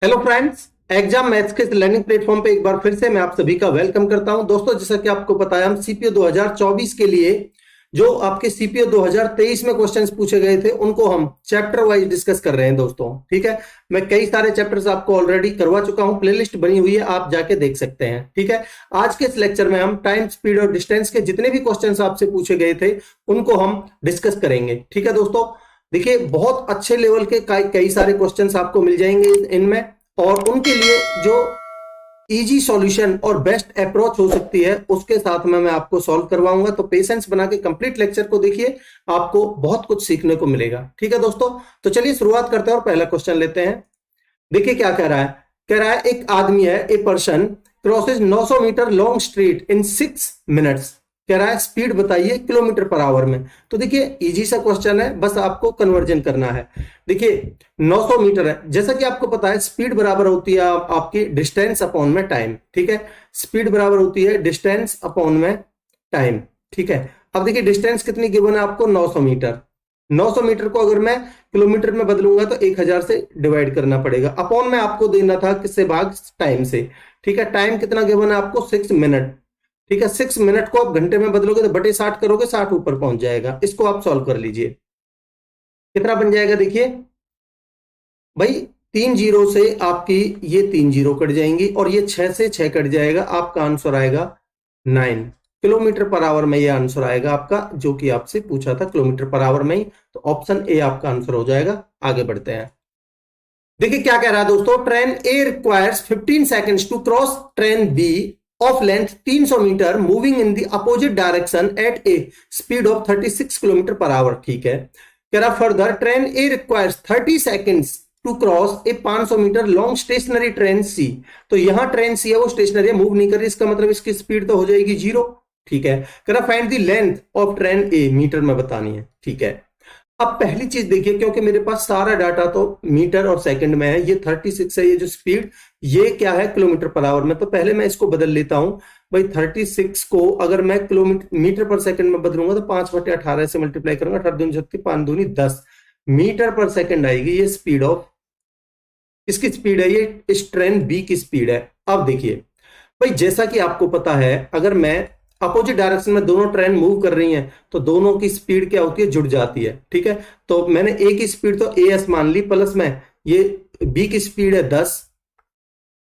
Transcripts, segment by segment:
Hello friends. Exam maths के learning platform पे एक बार फिर से मैं आप सभी का वेलकम करता हूं। दोस्तों, जैसा कि आपको पता है, हम सीपीओ 2024 के लिए जो आपके सीपीओ 2023 में क्वेश्चंस पूछे गए थे उनको हम चैप्टर वाइज डिस्कस कर रहे हैं दोस्तों। ठीक है, मैं कई सारे चैप्टर्स आपको ऑलरेडी करवा चुका हूं, प्लेलिस्ट बनी हुई है, आप जाके देख सकते हैं। ठीक है, आज के इस लेक्चर में हम टाइम, स्पीड और डिस्टेंस के जितने भी क्वेश्चंस आपसे पूछे गए थे उनको हम डिस्कस करेंगे। ठीक है दोस्तों, देखिए बहुत अच्छे लेवल के कई सारे क्वेश्चंस आपको मिल जाएंगे इनमें, और उनके लिए जो इजी सॉल्यूशन और बेस्ट अप्रोच हो सकती है उसके साथ में मैं आपको सॉल्व करवाऊंगा। तो पेशेंस बना के कंप्लीट लेक्चर को देखिए, आपको बहुत कुछ सीखने को मिलेगा। ठीक है दोस्तों, तो चलिए शुरुआत करते हैं और पहला क्वेश्चन लेते हैं। देखिए क्या कह रहा है। कह रहा है एक आदमी है, a person crosses 900 metre long street in 6 minutes. कह रहा है स्पीड बताइए किलोमीटर पर आवर में। तो देखिए इजी सा क्वेश्चन है, बस आपको कन्वर्जन करना है। देखिए 900 मीटर है, जैसा कि आपको पता है स्पीड बराबर होती है आपकी डिस्टेंस अपॉन में टाइम। ठीक है, स्पीड बराबर होती है डिस्टेंस अपॉन में टाइम। ठीक है, अब देखिए डिस्टेंस कितनी गिवन है आपको, 900 मीटर। 900 मीटर को अगर मैं किलोमीटर में बदलूंगा तो 1000 से डिवाइड करना पड़ेगा, अपॉन में आपको देना था किससे, भाग टाइम से। ठीक है, टाइम कितना गिवन है आपको, 6 मिनट। ठीक है, 6 मिनट को आप घंटे में बदलोगे तो बटे 60 करोगे, 60 ऊपर पहुंच जाएगा। इसको आप सॉल्व कर लीजिए, कितना बन जाएगा। देखिए भाई, 3 जीरो से आपकी ये 3 जीरो कट जाएंगी और ये 6 से 6 कट जाएगा, आपका आंसर आएगा 9 किलोमीटर पर आवर में। ये आंसर आएगा आपका, जो कि आपसे पूछा था किलोमीटर पर आवर में ही। तो ऑप्शन ए आपका आंसर हो जाएगा। आगे बढ़ते हैं। देखिए क्या कह रहा है दोस्तों, train A requires 15 seconds to cross train B of length 300 metre moving in the opposite direction at a speed of 36 kilometre per hour. ठीक है, कह रहा further train A requires 30 seconds to cross a 500 metre long stationary train C. तो यहां train सी है वो stationery है, move नहीं कर रही, इसका मतलब इसकी स्पीड तो हो जाएगी 0। ठीक है, कह रहा find the length of train A, metre में बतानी है। ठीक है, अब पहली चीज देखिए, क्योंकि मेरे पास सारा डाटा तो मीटर और सेकंड में है, ये 36 है, ये जो स्पीड ये क्या है, किलोमीटर पर आवर में। तो पहले मैं इसको बदल लेता हूं भाई। 36 को अगर मैं किलोमीटर मीटर पर सेकंड में बदलूंगा तो 5/18 से मल्टीप्लाई करूंगा, 18×2 = 5 दूनी 10 मीटर पर सेकंड आएगी। ये स्पीड ऑफ, इसकी स्पीड है, ये इस ट्रेन बी की स्पीड है। अब देखिए भाई, जैसा कि आपको पता है, अगर मैं अपोजिट डायरेक्शन में दोनों ट्रेन मूव कर रही हैं तो दोनों की स्पीड क्या होती है, जुड़ जाती है। ठीक है, तो मैंने ए की स्पीड तो ए एस मान ली, प्लस में ये बी की स्पीड है 10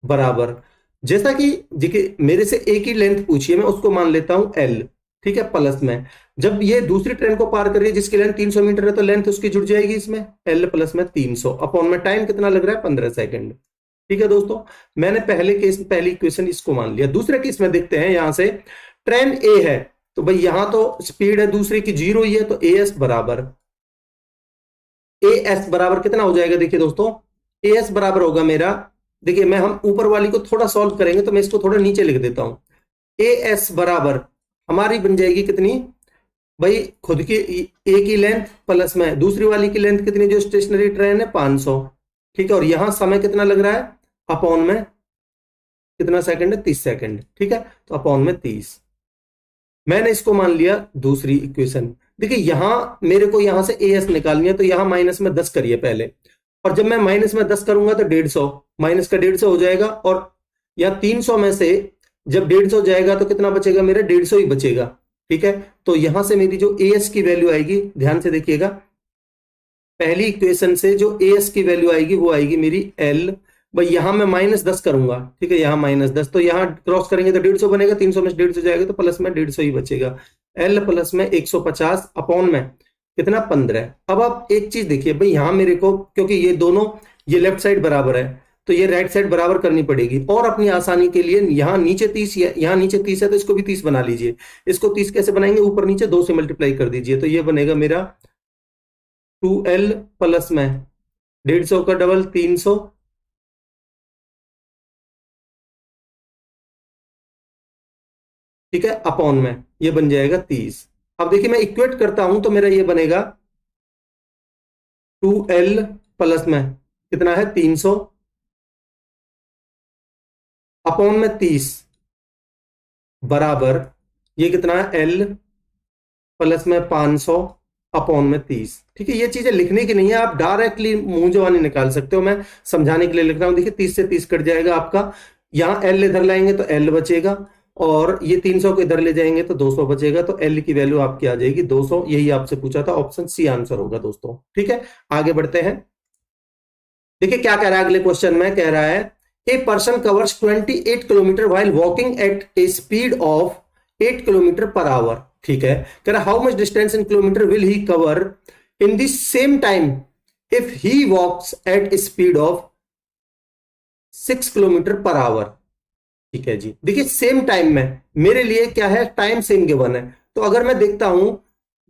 बराबर, जैसा कि देखिए मेरे से ए की लेंथ पूछी है, मैं उसको मान लेता हूं एल। ठीक है, प्लस में जब ये दूसरी ट्रेन को पार कर रही है जिसकी लेंथ 300 मीटर है तो लेंथ उसकी जुड़ जाएगी इसमें, एल प्लस में 300 अपॉन में टाइम कितना लग रहा है, 15 सेकंड। ठीक है दोस्तों, मैंने पहले केस पहली इक्वेशन इसको मान लिया। दूसरे केस में देखते हैं, यहां से ट्रेन ए है तो भाई यहां तो स्पीड है दूसरी की 0 ही है, तो ए एस बराबर, ए एस बराबर कितना हो जाएगा। देखिए दोस्तों, ए एस बराबर होगा मेरा, देखिए मैं हम ऊपर वाली को थोड़ा सॉल्व करेंगे तो मैं इसको थोड़ा नीचे लिख देता हूं। ए एस बराबर हमारी बन जाएगी कितनी भाई, खुद की ए की लेंथ प्लस में दूसरी वाली की लेंथ कितनी, जो स्टेशनरी ट्रेन है 500। ठीक है, और यहां समय कितना लग रहा है, अपॉन में कितना सेकंड है, 30 सेकंड। ठीक है, तो अपॉन में 30, मैंने इसको मान लिया दूसरी इक्वेशन। देखिए यहां मेरे को यहां से ए एस निकालनी है, तो यहां माइनस में 10 करिए पहले, और जब मैं माइनस में 10 करूंगा तो 150 माइनस का 150 हो जाएगा, और यहां 300 में से जब 150 जाएगा तो कितना बचेगा, मेरा 150 ही बचेगा। ठीक है, तो यहां से मेरी जो ए एस की वैल्यू आएगी, ध्यान से देखिएगा, पहली इक्वेशन से जो ए एस की वैल्यू आएगी वो आएगी मेरी एल। भाई यहां मैं -10 करूंगा, ठीक है, यहां -10, तो यहां क्रॉस करेंगे तो 150 बनेगा, 300 में 150 जाएगा तो प्लस में 150 ही बचेगा, एल प्लस में 150 अपॉन में कितना, 15। अब आप एक चीज देखिए भाई, यहां मेरे को क्योंकि ये दोनों, ये लेफ्ट साइड बराबर है तो ये राइट साइड बराबर करनी पड़ेगी, और अपनी आसानी के लिए यहाँ नीचे 30 है, यहाँ नीचे 30 है तो इसको भी 30 बना लीजिए। इसको 30 कैसे बनाएंगे, ऊपर नीचे 2 से मल्टीप्लाई कर दीजिए, तो ये बनेगा मेरा 2L प्लस में 150 का डबल 300, ठीक है, अपॉन में ये बन जाएगा 30। अब देखिए मैं इक्वेट करता हूं तो मेरा ये बनेगा 2L प्लस में कितना है 300 अपॉन में 30 बराबर ये कितना है, L प्लस में 500 अपॉन में 30। ठीक है, ये चीजें लिखने की नहीं है, आप डायरेक्टली मुंह जवानी निकाल सकते हो, मैं समझाने के लिए लिख रहा हूं। देखिए 30 से 30 कट जाएगा आपका, यहाँ एल इधर लाएंगे तो एल बचेगा, और ये 300 को इधर ले जाएंगे तो 200 बचेगा, तो एल की वैल्यू आपकी आ जाएगी 200। यही आपसे पूछा था, ऑप्शन सी आंसर होगा दोस्तों। ठीक है, आगे बढ़ते हैं। देखिए क्या कह रहा है अगले क्वेश्चन में, कह रहा है a person covers 28 kilometre while walking at a speed of 8 kilometre per hour. ठीक है, कह रहा how much distance in kilometre will he cover in the same time if he walks at speed of 6 kilometre per hour. ठीक है जी, देखिए same time में मेरे लिए क्या है, टाइम सेम गिवन है, तो अगर मैं देखता हूं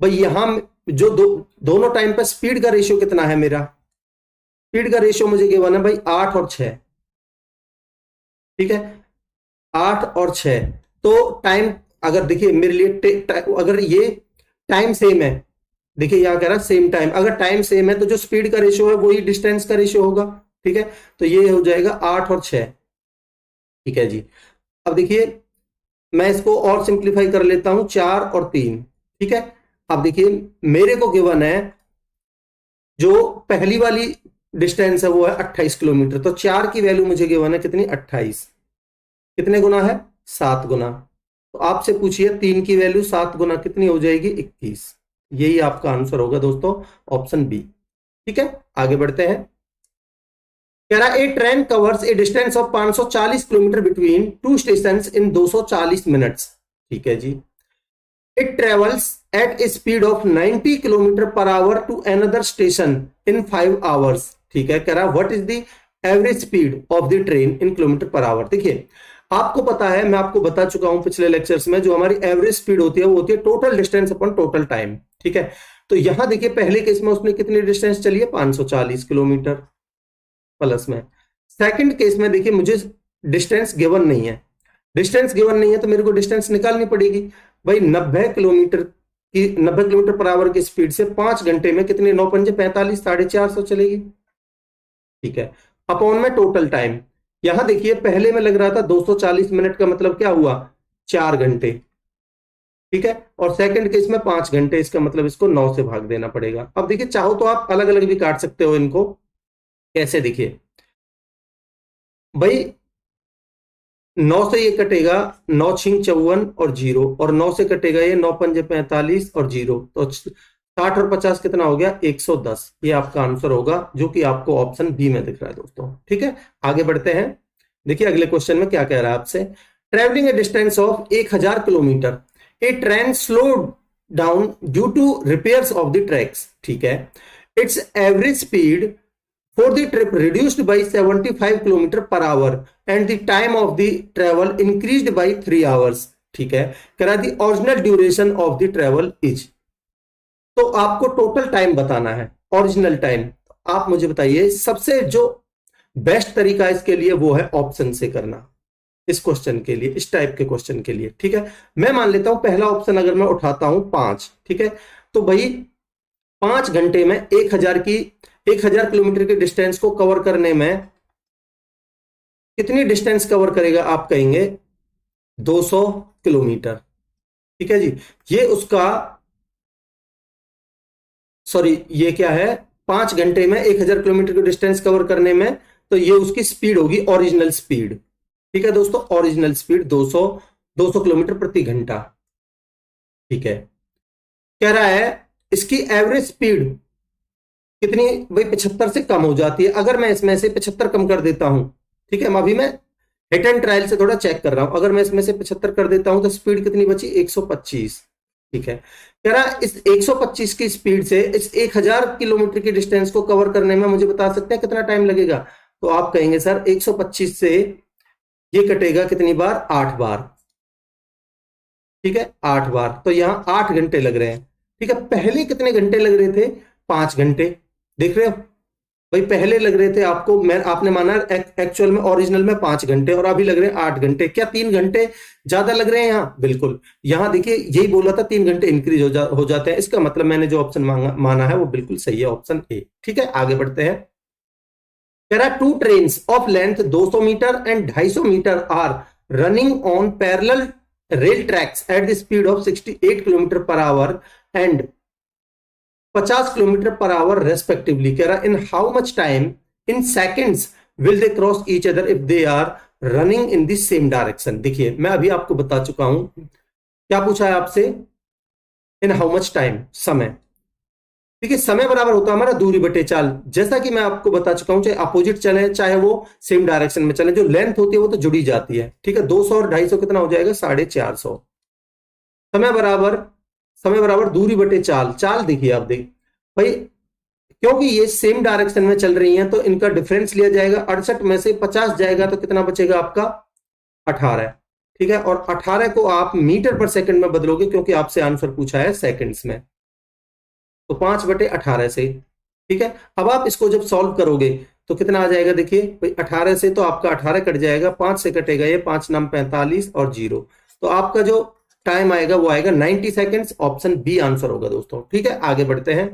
भाई यहां जो दोनों टाइम पर स्पीड का रेशियो कितना है, मेरा स्पीड का रेशियो मुझे गिवन है भाई 8 और 6। ठीक है, 8 और 6, तो टाइम अगर देखिए मेरे लिए अगर ये टाइम सेम है, देखिए यहां कह रहा है सेम टाइम, अगर टाइम सेम है तो जो स्पीड का रेशियो है वही डिस्टेंस का रेशियो होगा। ठीक है, तो ये हो जाएगा 8 और 6। ठीक है जी, अब देखिए मैं इसको और सिंप्लीफाई कर लेता हूं, 4 और 3। ठीक है, अब देखिए मेरे को गिवन है जो पहली वाली डिस्टेंस है वो है 28 किलोमीटर, तो 4 की वैल्यू मुझे गिवन है कितनी, 28। कितने गुना है, 7 गुना। तो आपसे पूछिए 3 की वैल्यू 7 गुना कितनी हो जाएगी, 21। यही आपका आंसर होगा दोस्तों, ऑप्शन बी। ठीक है, आगे बढ़ते हैं। कह रहा a train covers a distance of 540 kilometre between two station in 240 minutes. ठीक है जी, it travels at a speed of 90 kilometre per hour to another station in 5 hours. ठीक है, कह रहा what is the average speed of the train in kilometre per hour. देखिए आपको पता है, मैं आपको बता चुका हूं पिछले लेक्चर्स में, जो हमारी एवरेज स्पीड होती है वो होती है total distance upon total time. ठीक है, तो यहां देखिए पहले केस में उसने कितनी डिस्टेंस चली है, 540 किलोमीटर प्लस में। सेकंड केस में देखिए मुझे डिस्टेंस गिवन नहीं है, डिस्टेंस गिवन नहीं है तो मेरे को डिस्टेंस निकालनी पड़ेगी भाई। 90 किलोमीटर की 90 किलोमीटर पर आवर की स्पीड से 5 घंटे में कितने, 9 पंजे 45, 450 चलेगी। ठीक है, अपॉन में टोटल टाइम, यहां देखिए पहले में लग रहा था 240 मिनट, का मतलब क्या हुआ, 4 घंटे। ठीक है, और सेकंड केस में 5 घंटे, इसका मतलब इसको 9 से भाग देना पड़ेगा। अब देखिए चाहो तो आप अलग अलग भी काट सकते हो इनको, कैसे, देखिए भाई 9 से ये कटेगा, 9 छिंग 54 और 0, और 9 से कटेगा ये 9 पंजे 45 और 0, तो 60 और 50 कितना हो गया, 110। ये आपका आंसर होगा, जो कि आपको ऑप्शन बी में दिख रहा है दोस्तों। ठीक है, आगे बढ़ते हैं। देखिए अगले क्वेश्चन में क्या कह रहा है आपसे, travelling a distance of 1000 kilometre a train slow down due to repairs of the tracks. ठीक है, its average speed for the trip reduced by 75 km per hour and the time of the travel increased by 3 hours. ठीक है, कह रहा the original duration of the travel is, तो आपको total time बताना है, ओरिजिनल टाइम। आप मुझे बताइए सबसे जो बेस्ट तरीका इसके लिए वो है ऑप्शन से करना, इस क्वेश्चन के लिए, इस टाइप के क्वेश्चन के लिए। ठीक है, मैं मान लेता हूं पहला ऑप्शन अगर मैं उठाता हूं 5, ठीक है, तो भाई 5 घंटे में 1000 किलोमीटर के डिस्टेंस को कवर करने में कितनी डिस्टेंस कवर करेगा, आप कहेंगे 200 किलोमीटर। ठीक है जी, ये उसका, सॉरी ये क्या है, 5 घंटे में 1000 किलोमीटर की डिस्टेंस कवर करने में, तो ये उसकी स्पीड होगी, ओरिजिनल स्पीड। ठीक है दोस्तों, ओरिजिनल स्पीड 200 किलोमीटर प्रति घंटा। ठीक है, कह रहा है इसकी एवरेज स्पीड कितनी, भाई 75 से कम हो जाती है। अगर मैं इसमें से 75 कम कर देता हूं, ठीक है, अभी मैं हिट एंड ट्रायल से थोड़ा चेक कर रहा हूं, अगर मैं इसमें से 75 कर देता हूं तो स्पीड कितनी बची, 125। ठीक है, कह रहा इस 125 की स्पीड से इस 1000 किलोमीटर की डिस्टेंस को कवर करने में मुझे बता सकते हैं कितना टाइम लगेगा, तो आप कहेंगे सर 125 से ये कटेगा कितनी बार, 8 बार। ठीक है, 8 बार, तो यहां 8 घंटे लग रहे हैं। ठीक है, पहले कितने घंटे लग रहे थे, 5 घंटे। देख रहे हो भाई, पहले लग रहे थे आपको, आपने माना एक्चुअल में ओरिजिनल में 5 घंटे, और अभी लग रहे हैं 8 घंटे। क्या 3 घंटे ज्यादा लग रहे हैं यहाँ, बिल्कुल। यहां देखिए यही बोला था 3 घंटे इंक्रीज हो जाते हैं, इसका मतलब मैंने जो ऑप्शन माना है वो बिल्कुल सही है, ऑप्शन ए। ठीक है, आगे बढ़ते हैं। कह रहा 2 train of length 200 metre and 250 metre are running on parallel rail tracks at the speed of 68 kilometre per hour and 50 kilometre per hour respectively. कह रहा in how much time in seconds will they cross each other if they are running in the same direction. देखिए मैं अभी आपको बता चुका हूं, क्या पूछा है आपसे, इन हाउ मच टाइम, समय। देखिए समय बराबर होता है हमारा दूरी बटे चाल। जैसा कि मैं आपको बता चुका हूं, चाहे अपोजिट चले चाहे वो सेम डायरेक्शन में चले, जो लेंथ होती है वो तो जुड़ी जाती है। ठीक है, 200 और 250 कितना हो जाएगा, 450। समय बराबर दूरी बटे चाल। चाल देखिए आप, देख भाई, क्योंकि ये सेम डायरेक्शन में चल रही हैं तो इनका डिफरेंस लिया जाएगा। 68 में से 50 जाएगा तो कितना बचेगा आपका, 18। ठीक है, और 18 को आप मीटर पर सेकंड में बदलोगे क्योंकि आपसे आंसर पूछा है सेकंड्स में, तो 5/18 से। ठीक है, अब आप इसको जब सॉल्व करोगे तो कितना आ जाएगा, देखिए भाई 18 से तो आपका 18 कट जाएगा, 5 से कटेगा ये, 5 9 45 और 0, तो आपका जो टाइम आएगा वो आएगा 90 सेकेंड्स। ऑप्शन बी आंसर होगा दोस्तों। ठीक है, आगे बढ़ते हैं।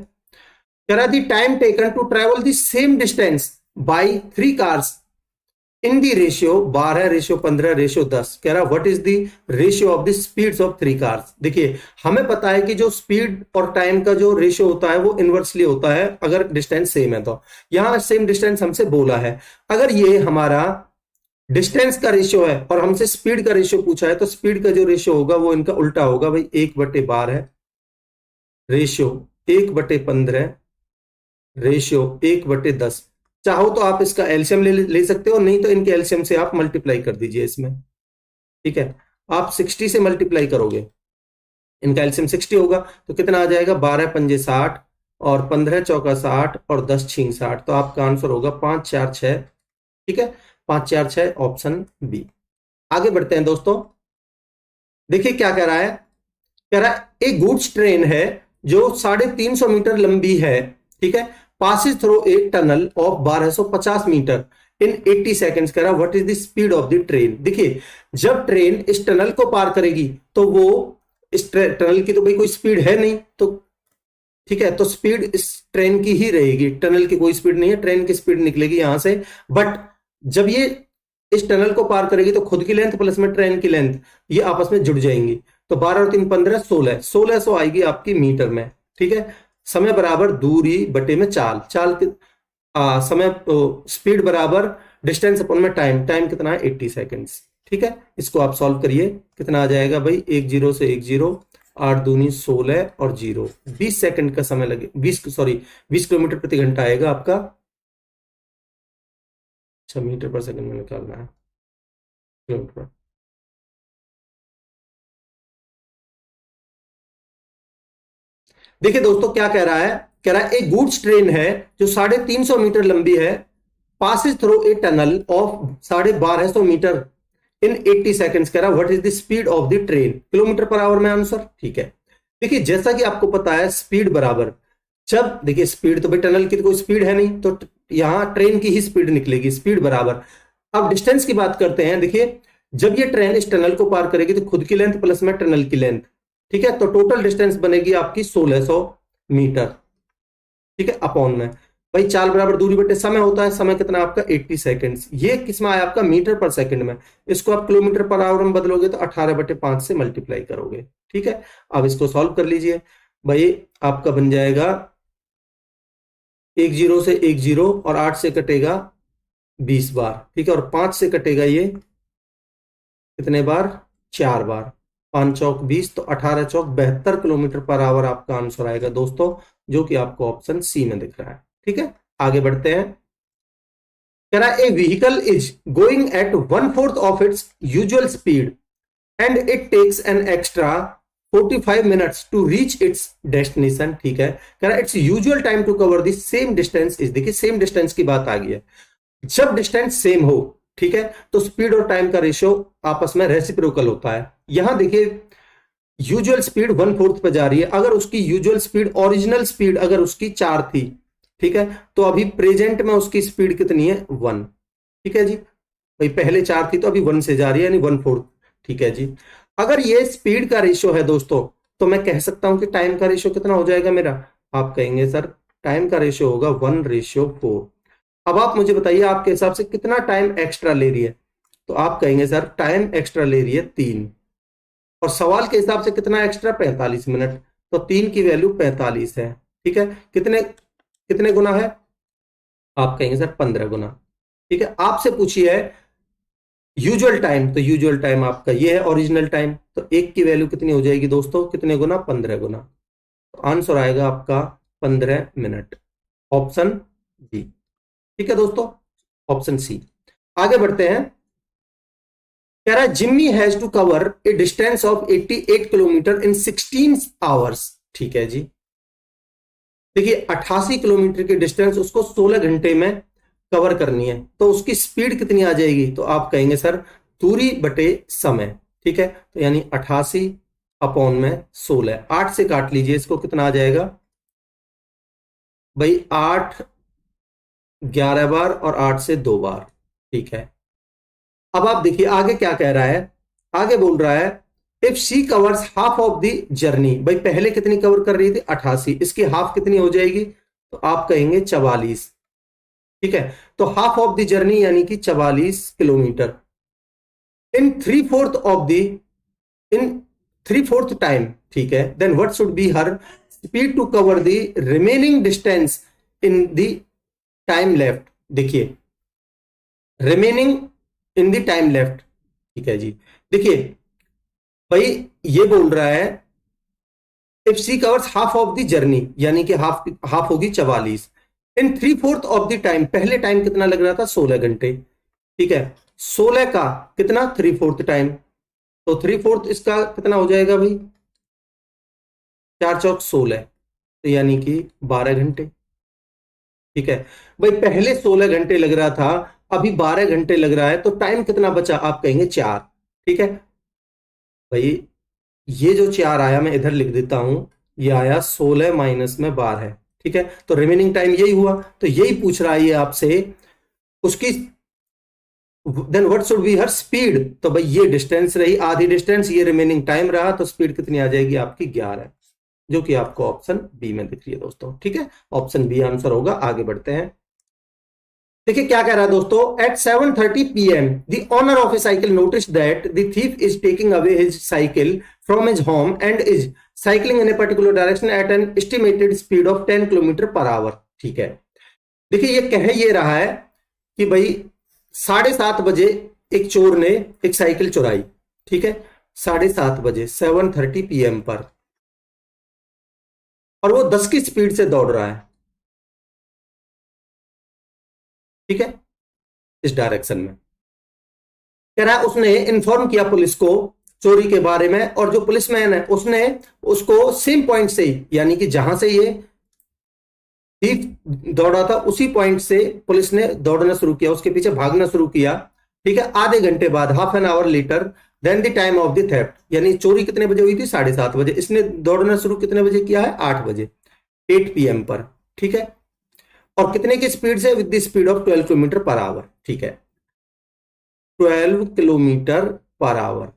कह रहा the time taken to travel the same distance by 3 cars in the ratio 12, ratio 15, ratio 10। कह रहा what is the ratio of the speeds of 3 cars. देखिए हमें पता है कि जो स्पीड और टाइम का जो रेशियो होता है वो इनवर्सली होता है अगर डिस्टेंस सेम है। तो यहां सेम डिस्टेंस हमसे बोला है, अगर ये हमारा डिस्टेंस का रेशियो है और हमसे स्पीड का रेशियो पूछा है तो स्पीड का जो रेशियो होगा वो इनका उल्टा होगा भाई, 1/12 रेशियो 1/15 रेशियो 1/10। चाहो तो आप इसका एलसीएम ले सकते हो, नहीं तो इनके एलसीएम से आप मल्टीप्लाई कर दीजिए इसमें। ठीक है, आप 60 से मल्टीप्लाई करोगे, इनका एलसीएम 60 होगा तो कितना आ जाएगा, 12 पंजे 60 और 15 चौका 60 और 10 छीं 60, तो आपका आंसर होगा 5 4 6। ठीक है, 5 4 6 ऑप्शन बी। आगे बढ़ते हैं दोस्तों। देखिए क्या कह रहा है, कह रहा है एक गुड्स ट्रेन है जो 350 मीटर लंबी है। ठीक है, passes through a tunnel of 1250 metre in 80 seconds. कह रहा what is the speed of the train. देखिए जब ट्रेन इस टनल को पार करेगी तो वो इस टनल की तो भाई कोई स्पीड है नहीं, तो ठीक है, तो स्पीड इस ट्रेन की ही रहेगी, टनल की कोई स्पीड नहीं है, ट्रेन की स्पीड निकलेगी यहां से। बट जब ये इस टनल को पार करेगी तो खुद की लेंथ प्लस में ट्रेन की लेंथ ये आपस में जुड़ जाएंगी, तो 12 और 3 15 1600 आएगी आपकी मीटर में। ठीक है, समय बराबर दूरी बटे में चाल, समय स्पीड बराबर डिस्टेंस अपन में टाइम, टाइम कितना है 80 सेकेंड्स। ठीक है, इसको आप सॉल्व करिए, कितना आ जाएगा भाई, 10 से 10, 8 दूनी 16 और 0, 20 सेकंड का समय लगे, 20 किलोमीटर प्रति घंटा आएगा आपका। अच्छा, मीटर पर सेकंड में निकालना है, किलोमीटर पर। देखिए दोस्तों क्या कह रहा है, कह रहा है एक गुड्स ट्रेन है जो 350 मीटर लंबी है, passes through a tunnel of 1250 metre in 80 seconds. कह रहा what is the speed of the train, kilometre per hour में आंसर। ठीक है, देखिए जैसा कि आपको पता है स्पीड बराबर, जब देखिए स्पीड तो भाई टनल की तो कोई स्पीड है नहीं, तो यहां ट्रेन की ही स्पीड निकलेगी, स्पीड बराबर। अब डिस्टेंस की बात करते हैं। देखिए जब ये ट्रेन इस टनल को पार करेगी तो खुद की लेंथ प्लस में टनल की लेंथ, ठीक है, तो टोटल डिस्टेंस बनेगी आपकी 1600 मीटर। ठीक है, अपॉन में भाई चाल बराबर दूरी बटे समय होता है, समय कितना आपका 80 सेकेंड्स, ये किसमें आया आपका मीटर पर सेकंड में, इसको आप किलोमीटर पर आवर में बदलोगे तो 18/5 से मल्टीप्लाई करोगे। ठीक है, अब इसको सॉल्व कर लीजिए भाई, आपका बन जाएगा 10 से 10 और 8 से कटेगा 20 बार। ठीक है, और 5 से कटेगा ये कितने बार, 4 बार, 5 चौक 20, तो 18 चौक 72 किलोमीटर पर आवर आपका आंसर आएगा दोस्तों, जो कि आपको ऑप्शन सी में दिख रहा है। ठीक है, आगे बढ़ते हैं। कह रहा है a vehicle is going at 1/4 of its usual speed and it takes an extra 45 minutes to reach its destination. ठीक है, कह रहा है its usual time to cover the same distance is, देखिए सेम डिस्टेंस की बात आ गई है, जब डिस्टेंस सेम हो, ठीक है, तो स्पीड और टाइम का रेशियो आपस में रेसिप्रोकल होता है। यहां देखिए यूजुअल स्पीड 1/4 पे जा रही है, अगर उसकी यूजुअल स्पीड, ओरिजिनल स्पीड अगर उसकी 4 थी, ठीक है, तो अभी प्रेजेंट में उसकी स्पीड कितनी है, 1। ठीक है जी, भाई पहले 4 थी तो अभी 1 से जा रही है, यानी 1/4। ठीक है जी, अगर ये स्पीड का रेशियो है दोस्तों, तो मैं कह सकता हूं कि टाइम का रेशियो कितना हो जाएगा मेरा, आप कहेंगे सर टाइम का रेशियो होगा 1/4। अब आप मुझे बताइए आपके हिसाब से कितना टाइम एक्स्ट्रा ले रही है, तो आप कहेंगे सर टाइम एक्स्ट्रा ले रही है 3, और सवाल के हिसाब से कितना एक्स्ट्रा, 45 मिनट, तो 3 की वैल्यू 45 है। ठीक है, कितने कितने गुना है? आप कहेंगे सर 15 गुना। ठीक है, आपसे पूछिए यूजुअल टाइम, तो यूजुअल टाइम आपका ये है ओरिजिनल टाइम, तो एक की वैल्यू कितनी हो जाएगी दोस्तों, कितने गुना? 15 गुना। तो आंसर आएगा आपका 15 मिनट, ऑप्शन बी। ठीक है दोस्तों, ऑप्शन सी। आगे बढ़ते हैं। कह रहा है Jimmy has to cover a distance of 88 kilometre in 16 hours. ठीक है जी, देखिए 88 किलोमीटर की डिस्टेंस उसको 16 घंटे में कवर करनी है, तो उसकी स्पीड कितनी आ जाएगी? तो आप कहेंगे सर दूरी बटे समय। ठीक है, तो यानी 88 अपॉन में 16, 8 से काट लीजिए इसको, कितना आ जाएगा भाई? 8 11 बार और 8 से 2 बार। ठीक है, अब आप देखिए आगे क्या कह रहा है। आगे बोल रहा है if she covers half of the journey, भाई पहले कितनी कवर कर रही थी? 88, इसकी हाफ कितनी हो जाएगी? तो आप कहेंगे 44। ठीक है, तो हाफ ऑफ द जर्नी यानी कि 44 kilometre in 3/4 of the in 3/4 time. ठीक है, then what should be her speed to cover the remaining distance in the time left. देखिए remaining in the time left. ठीक है जी, देखिए भाई ये बोल रहा है if she covers half of the journey, यानी कि हाफ हाफ होगी 44, इन 3/4 ऑफ द टाइम, पहले टाइम कितना लग रहा था? 16 घंटे। ठीक है, 16 का कितना? 3/4 टाइम, तो 3/4 इसका कितना हो जाएगा भाई? 4 चौक 16, तो यानी कि 12 घंटे। ठीक है, भाई पहले 16 घंटे लग रहा था, अभी 12 घंटे लग रहा है, तो टाइम कितना बचा? आप कहेंगे 4। ठीक है भाई, ये जो 4 आया मैं इधर लिख देता हूं, ये आया 16 माइनस में 12। ठीक है, तो रिमेनिंग टाइम यही हुआ, तो यही पूछ रहा है ये आपसे उसकी, then what should be her speed. तो भाई ये डिस्टेंस रही आधी डिस्टेंस, ये रिमेनिंग टाइम रहा, तो स्पीड कितनी आ जाएगी आपकी? 11, जो कि आपको ऑप्शन बी में दिख रही है दोस्तों। ठीक है, ऑप्शन बी आंसर होगा। आगे बढ़ते हैं। देखिए क्या कह रहा है दोस्तों, at 7:30 PM the owner of a cycle notice that the thief is taking away his cycle from his home and is cycling in a particular direction at an estimated speed of 10 kilometre per hour. ठीक है, देखिए ये कह ये रहा है कि भाई 7:30 बजे एक चोर ने एक साइकिल चुराई। ठीक है, 7:30 बजे 7:30 PM पर, और वो 10 की स्पीड से दौड़ रहा है। ठीक है, इस डायरेक्शन में कह रहा है उसने इन्फॉर्म किया पुलिस को चोरी के बारे में, और जो पुलिसमैन है उसने उसको सेम पॉइंट से ही, यानी कि जहां से ये थीफ दौड़ा था उसी पॉइंट से पुलिस ने दौड़ना शुरू किया, उसके पीछे भागना शुरू किया। ठीक है, आधे घंटे बाद, half an hour later than the time of the theft, यानी चोरी कितने बजे हुई थी? 7:30 बजे। इसने दौड़ना शुरू कितने बजे किया है? 8 बजे, 8 PM पर। ठीक है, और कितने की स्पीड से? With the speed of 12 kilometre per hour. ठीक है, 12 किलोमीटर पर आवर।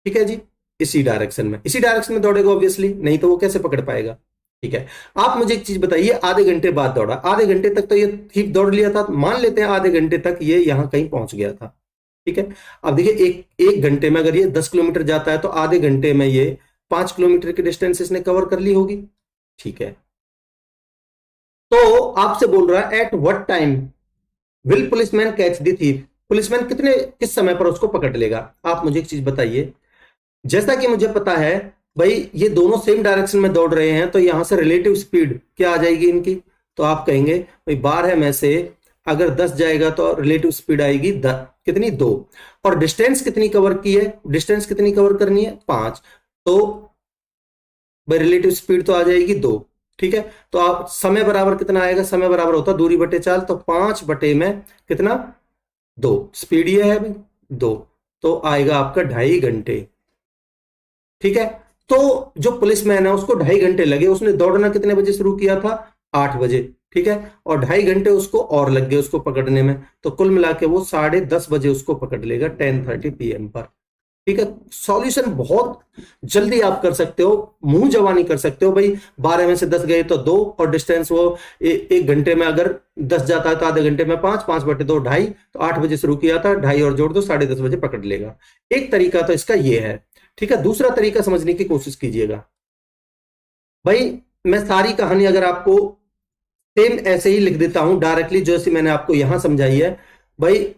ठीक है जी, इसी डायरेक्शन में, इसी डायरेक्शन में दौड़ेगा ऑब्वियसली, नहीं तो वो कैसे पकड़ पाएगा। ठीक है, आप मुझे एक चीज बताइए, आधे घंटे बाद दौड़ा, आधे घंटे तक तो ये थीफ दौड़ लिया था, मान लेते हैं आधे घंटे तक ये यहां कहीं पहुंच गया था। ठीक है, अब देखिए एक घंटे में अगर ये 10 किलोमीटर जाता है, तो आधे घंटे में ये 5 किलोमीटर की डिस्टेंस इसने कवर कर ली होगी। ठीक है, तो आपसे बोल रहा है at what time will policeman catch the thief, policeman किस समय पर उसको पकड़ लेगा। आप मुझे एक चीज बताइए, जैसा कि मुझे पता है भाई ये दोनों सेम डायरेक्शन में दौड़ रहे हैं, तो यहां से रिलेटिव स्पीड क्या आ जाएगी इनकी? तो आप कहेंगे भाई 12 में से अगर 10 जाएगा तो रिलेटिव स्पीड आएगी कितनी? 2। और डिस्टेंस कितनी कवर की है? डिस्टेंस कितनी कवर करनी है? 5। तो भाई रिलेटिव स्पीड तो आ जाएगी 2। ठीक है, तो आप समय बराबर कितना आएगा? समय बराबर होता है दूरी बटे चाल, तो 5 बटे में कितना? 2। स्पीड ये है भाई 2, तो आएगा आपका 2.5 घंटे। ठीक है, तो जो पुलिसमैन है उसको 2.5 घंटे लगे, उसने दौड़ना कितने बजे शुरू किया था? 8 बजे। ठीक है, और 2.5 घंटे उसको और लग गए उसको पकड़ने में, तो कुल मिला के वो 10:30 बजे उसको पकड़ लेगा 10:30 PM पर। ठीक है, सॉल्यूशन बहुत जल्दी आप कर सकते हो, मुंह जवानी कर सकते हो भाई। 12 में से 10 गए तो 2, और डिस्टेंस वो एक घंटे में अगर 10 जाता है तो आधे घंटे में 5, 5 बटे 2 2.5, तो 8 बजे शुरू किया था, 2.5 और जोड़ दो 10:30 बजे पकड़ लेगा। एक तरीका तो इसका ये है। ठीक है, दूसरा तरीका समझने की कोशिश कीजिएगा भाई, मैं सारी कहानी अगर आपको सेम ऐसे ही लिख देता हूं डायरेक्टली, जैसे मैंने आपको यहां समझाई है। भाई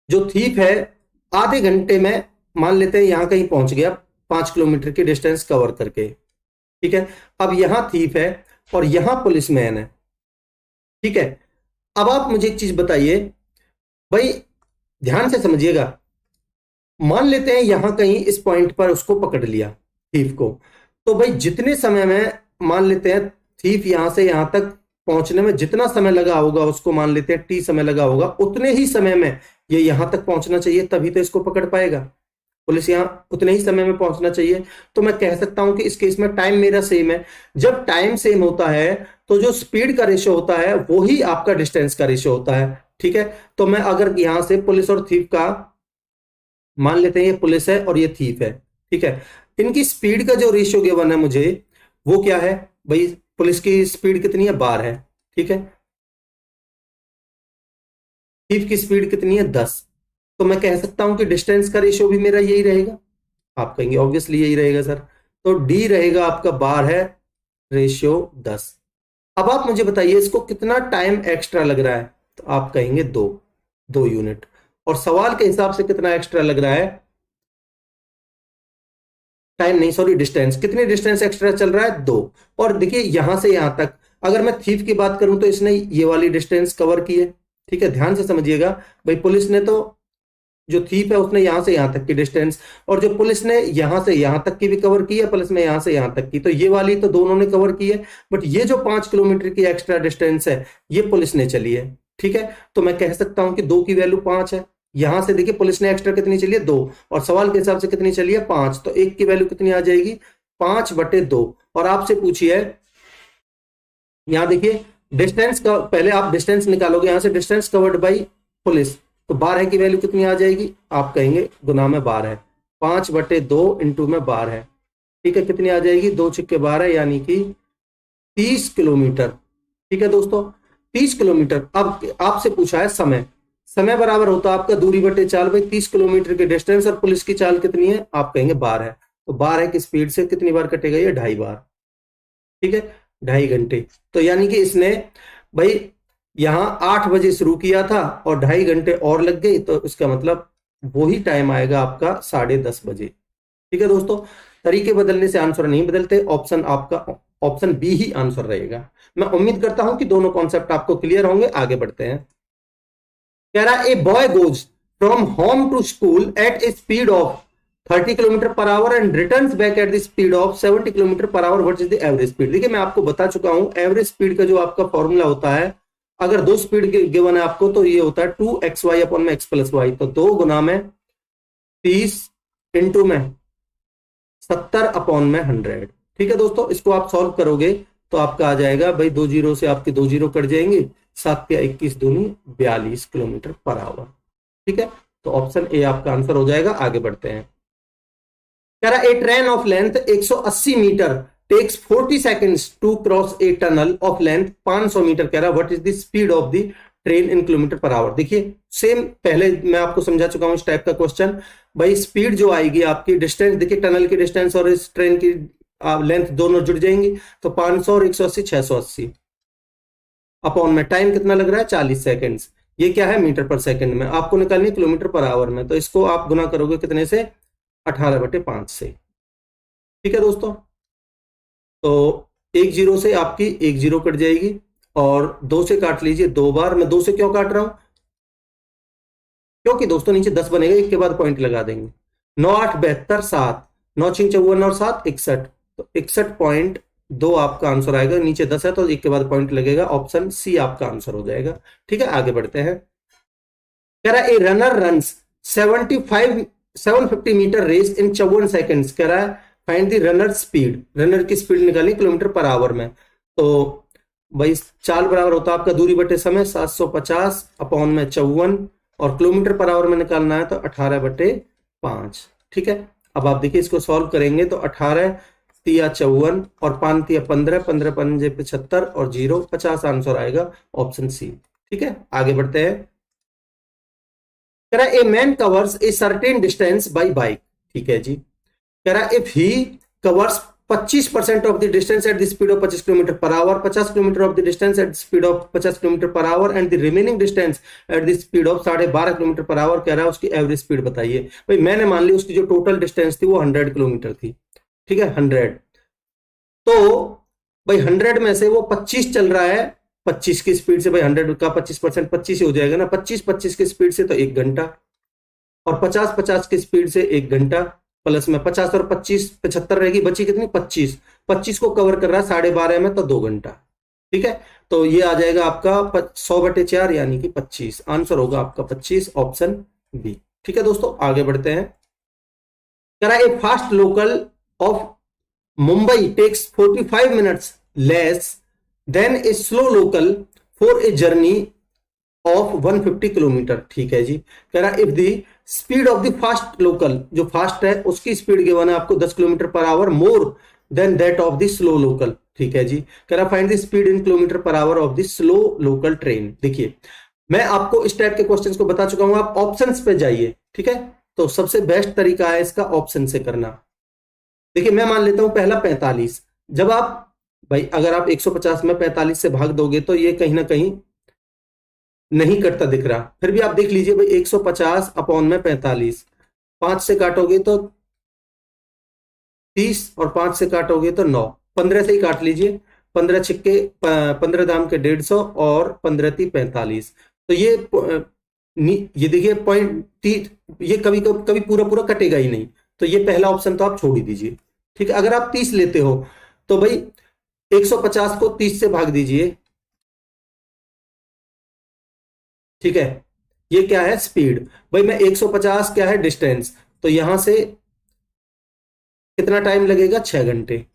जो थीप है आधे घंटे में मान लेते हैं यहां कहीं पहुंच गया, 5 किलोमीटर की डिस्टेंस कवर करके, ठीक है। अब यहां थीप है और यहां पुलिसमैन है, ठीक है। अब आप मुझे एक चीज बताइए भाई, ध्यान से समझिएगा। मान लेते हैं यहां कहीं इस पॉइंट पर उसको पकड़ लिया थीफ को, तो भाई जितने समय में मान लेते हैं थीफ यहां से यहां तक पहुंचने में जितना समय लगा होगा, उसको मान लेते हैं टी समय लगा होगा, उतने ही समय में ये यहां तक पहुंचना चाहिए, तभी तो इसको पकड़ पाएगा। पुलिस यहां उतने ही समय में पहुंचना चाहिए। तो मैं कह सकता हूं कि इस केस में टाइम मेरा सेम है। जब टाइम सेम होता है तो जो स्पीड का रेशियो होता है वो ही आपका डिस्टेंस का रेशियो होता है, ठीक है। तो मैं अगर यहां से पुलिस और थीफ का मान लेते हैं, ये पुलिस है और ये थीफ है, ठीक है। इनकी स्पीड का जो रेशियो गिवन है मुझे, वो क्या है भाई, पुलिस की स्पीड कितनी है 12 है, ठीक है। थीफ की स्पीड कितनी है 10। तो मैं कह सकता हूं कि डिस्टेंस का रेशियो भी मेरा यही रहेगा। आप कहेंगे ऑब्वियसली यही रहेगा सर, तो डी रहेगा आपका 12 है रेशियो 10। अब आप मुझे बताइए इसको कितना टाइम एक्स्ट्रा लग रहा है, तो आप कहेंगे 2 यूनिट। और सवाल के हिसाब से कितना एक्स्ट्रा लग रहा है, टाइम नहीं सॉरी डिस्टेंस, कितनी डिस्टेंस एक्स्ट्रा चल रहा है 2। और देखिए यहां से यहां तक अगर मैं थीफ की बात करूं तो इसने ये वाली डिस्टेंस कवर की है, ठीक है। ध्यान से समझिएगा भाई, पुलिस ने तो जो थीफ है उसने यहां से यहां तक की डिस्टेंस, और जो पुलिस ने यहां से यहां तक की भी कवर की है, पुलिस ने यहां से यहां तक की, तो ये वाली तो दोनों ने कवर की है। बट ये जो 5 किलोमीटर की एक्स्ट्रा डिस्टेंस है ये पुलिस ने चली है, ठीक है। तो मैं कह सकता हूं कि 2 की वैल्यू 5 है। यहां से देखिए पुलिस ने एक्स्ट्रा कितनी चली है 2, और सवाल के हिसाब से कितनी चली है 5, तो 1 की वैल्यू कितनी आ जाएगी 5/2। और आपसे पूछिए यहां देखिए डिस्टेंस का, पहले आप डिस्टेंस निकालोगे यहां से, डिस्टेंस कवर्ड बाई पुलिस, तो 12 की वैल्यू कितनी आ जाएगी, आप कहेंगे गुना में 12 है, 5/2 इंटू में 12 है, ठीक है। कितनी आ जाएगी 2×6=12 यानी कि 30 किलोमीटर, ठीक है दोस्तों 30 किलोमीटर। अब आपसे पूछा है समय, समय बराबर होता है आपका दूरी बटे चाल। भाई 30 किलोमीटर की डिस्टेंस और पुलिस की चाल कितनी है, आप कहेंगे 12 है, तो 12 की स्पीड से कितनी बार कटेगा ये 2.5 बार, ठीक है, 2.5 घंटे। तो यानी कि इसने भाई यहां 8 बजे शुरू किया था और 2.5 घंटे और लग गई, तो इसका मतलब वही टाइम आएगा आपका 10:30 बजे, ठीक है दोस्तों। तरीके बदलने से आंसर नहीं बदलते, ऑप्शन आपका ऑप्शन बी ही आंसर रहेगा। मैं उम्मीद करता हूं कि दोनों कॉन्सेप्ट आपको क्लियर होंगे। आगे बढ़ते हैं। कह रहा है a boy goes from home to school at a speed of 30 kilometre per hour and returns back at the speed of 70 kilometre per hour, what is the average speed. देखिए मैं आपको बता चुका हूं एवरेज स्पीड का जो आपका formula होता है, अगर 2 स्पीड गिवन है आपको तो ये होता है 2xy/x+y, तो 2 गुना में 30 इंटू में 70/100, ठीक है दोस्तों। इसको आप सॉल्व करोगे तो आपका आ जाएगा भाई, 2 जीरो से आपके 2 जीरो कट जाएंगे, 7 या 21 दूनी 42 किलोमीटर पर आवर, ठीक है। तो ऑप्शन ए आपका आंसर हो जाएगा। आगे बढ़ते हैं। कह रहा a train of length 180 metre takes 40 seconds to cross a tunnel of length 500 metre. कह रहा what is the speed of the train in kilometre per hour. देखिए सेम पहले मैं आपको समझा चुका हूं इस टाइप का क्वेश्चन। भाई स्पीड जो आएगी आपकी, डिस्टेंस देखिए टनल की डिस्टेंस और इस ट्रेन की लेंथ दोनों जुड़ जाएंगी, तो 500 और 180 680 अपॉन में टाइम कितना लग रहा है 40 सेकंड्स। ये क्या है मीटर पर सेकंड में, आपको निकालनी किलोमीटर/आवर में, तो इसको आप गुना करोगे कितने से 18/5 से, ठीक है दोस्तों। तो 1 जीरो से आपकी 1 जीरो कट जाएगी और 2 से काट लीजिए 2 बार। मैं 2 से क्यों काट रहा हूं, क्योंकि दोस्तों नीचे 10 बनेगा, एक के बाद पॉइंट लगा देंगे। 9 8 72 7, 9 6 54 और 7 61, तो 61.2 आपका आंसर आएगा। नीचे 10 है तो एक के बाद पॉइंट लगेगा, ऑप्शन सी आपका आंसर हो जाएगा, ठीक है। आगे बढ़ते हैं। कह रहा है a runner runs 750 metre race in 54 seconds. कह रहा है find the runner speed, runner की स्पीड निकालनी किलोमीटर/आवर में। तो भाई चाल बराबर होता है आपका दूरी बटे समय, 750/54, और किलोमीटर/आवर में निकालना है तो 18/5, ठीक है। अब आप देखिए इसको सॉल्व करेंगे तो 18 तिया 54 और 5 तिया 15, 15 पंजे 75 और 0 50 आंसर आएगा, ऑप्शन सी, ठीक है। आगे बढ़ते हैं। कह रहा है a man covers a certain distance by bike, ठीक है जी। कह रहा है if he covers 25% of the distance at the speed of 25 kilometre per hour, 50 kilometre of the distance at speed of 50 kilometre per hour and the remaining distance at the speed of 12.5 kilometre per hour. कह रहा है उसकी average speed बताइए। भाई मैंने मान ली उसकी जो टोटल डिस्टेंस थी वो 100 किलोमीटर थी, ठीक है 100। तो भाई 100 में से वो 25 चल रहा है 25 की स्पीड से, भाई 100 का 25% 25 ही हो जाएगा ना, 25 की स्पीड से तो 1 घंटा, और 50 की स्पीड से 1 घंटा, प्लस में 50 और 25 75 रहेगी, बची कितनी 25 को कवर कर रहा है 12.5 में तो 2 घंटा, ठीक है। तो ये आ जाएगा आपका 100/4 यानी कि 25, आंसर होगा आपका 25 ऑप्शन बी। ठीक है दोस्तों आगे बढ़ते हैं। कह रहा है a fast local of Mumbai takes 45 minutes less than a slow local for a journey of 150 kilometre. ठीक है जी। कह रहा if the speed of the fast local, जो फास्ट है उसकी स्पीड गिवन है आपको 10 kilometre per hour more than that of the slow local. ठीक है जी। कह रहा find the speed in kilometre per hour of the slow local train. देखिए मैं आपको इस टाइप के क्वेश्चंस को बता चुका हूं, आप ऑप्शंस पे जाइए, ठीक है। तो सबसे बेस्ट तरीका है इसका ऑप्शन से करना। देखिए मैं मान लेता हूं पहला 45, जब आप भाई अगर आप 150 में 45 से भाग दोगे तो ये कहीं ना कहीं नहीं कटता दिख रहा, फिर भी आप देख लीजिए भाई 150 अपॉन में 45, 5 से काटोगे तो 30 और 5 से काटोगे तो 9, 15 से ही काट लीजिए, 15 छिक्के 15 दाम के 150 और 15 × 45। तो ये देखिए पॉइंट, ये कभी कभी पूरा पूरा कटेगा ही नहीं, तो ये पहला ऑप्शन तो आप छोड़ ही दीजिए। ठीक है। अगर आप 30 लेते हो तो भाई 150 को 30 से भाग दीजिए, ठीक है। ये क्या है स्पीड, भाई मैं 150 क्या है डिस्टेंस, तो यहां से कितना टाइम लगेगा 6 घंटे।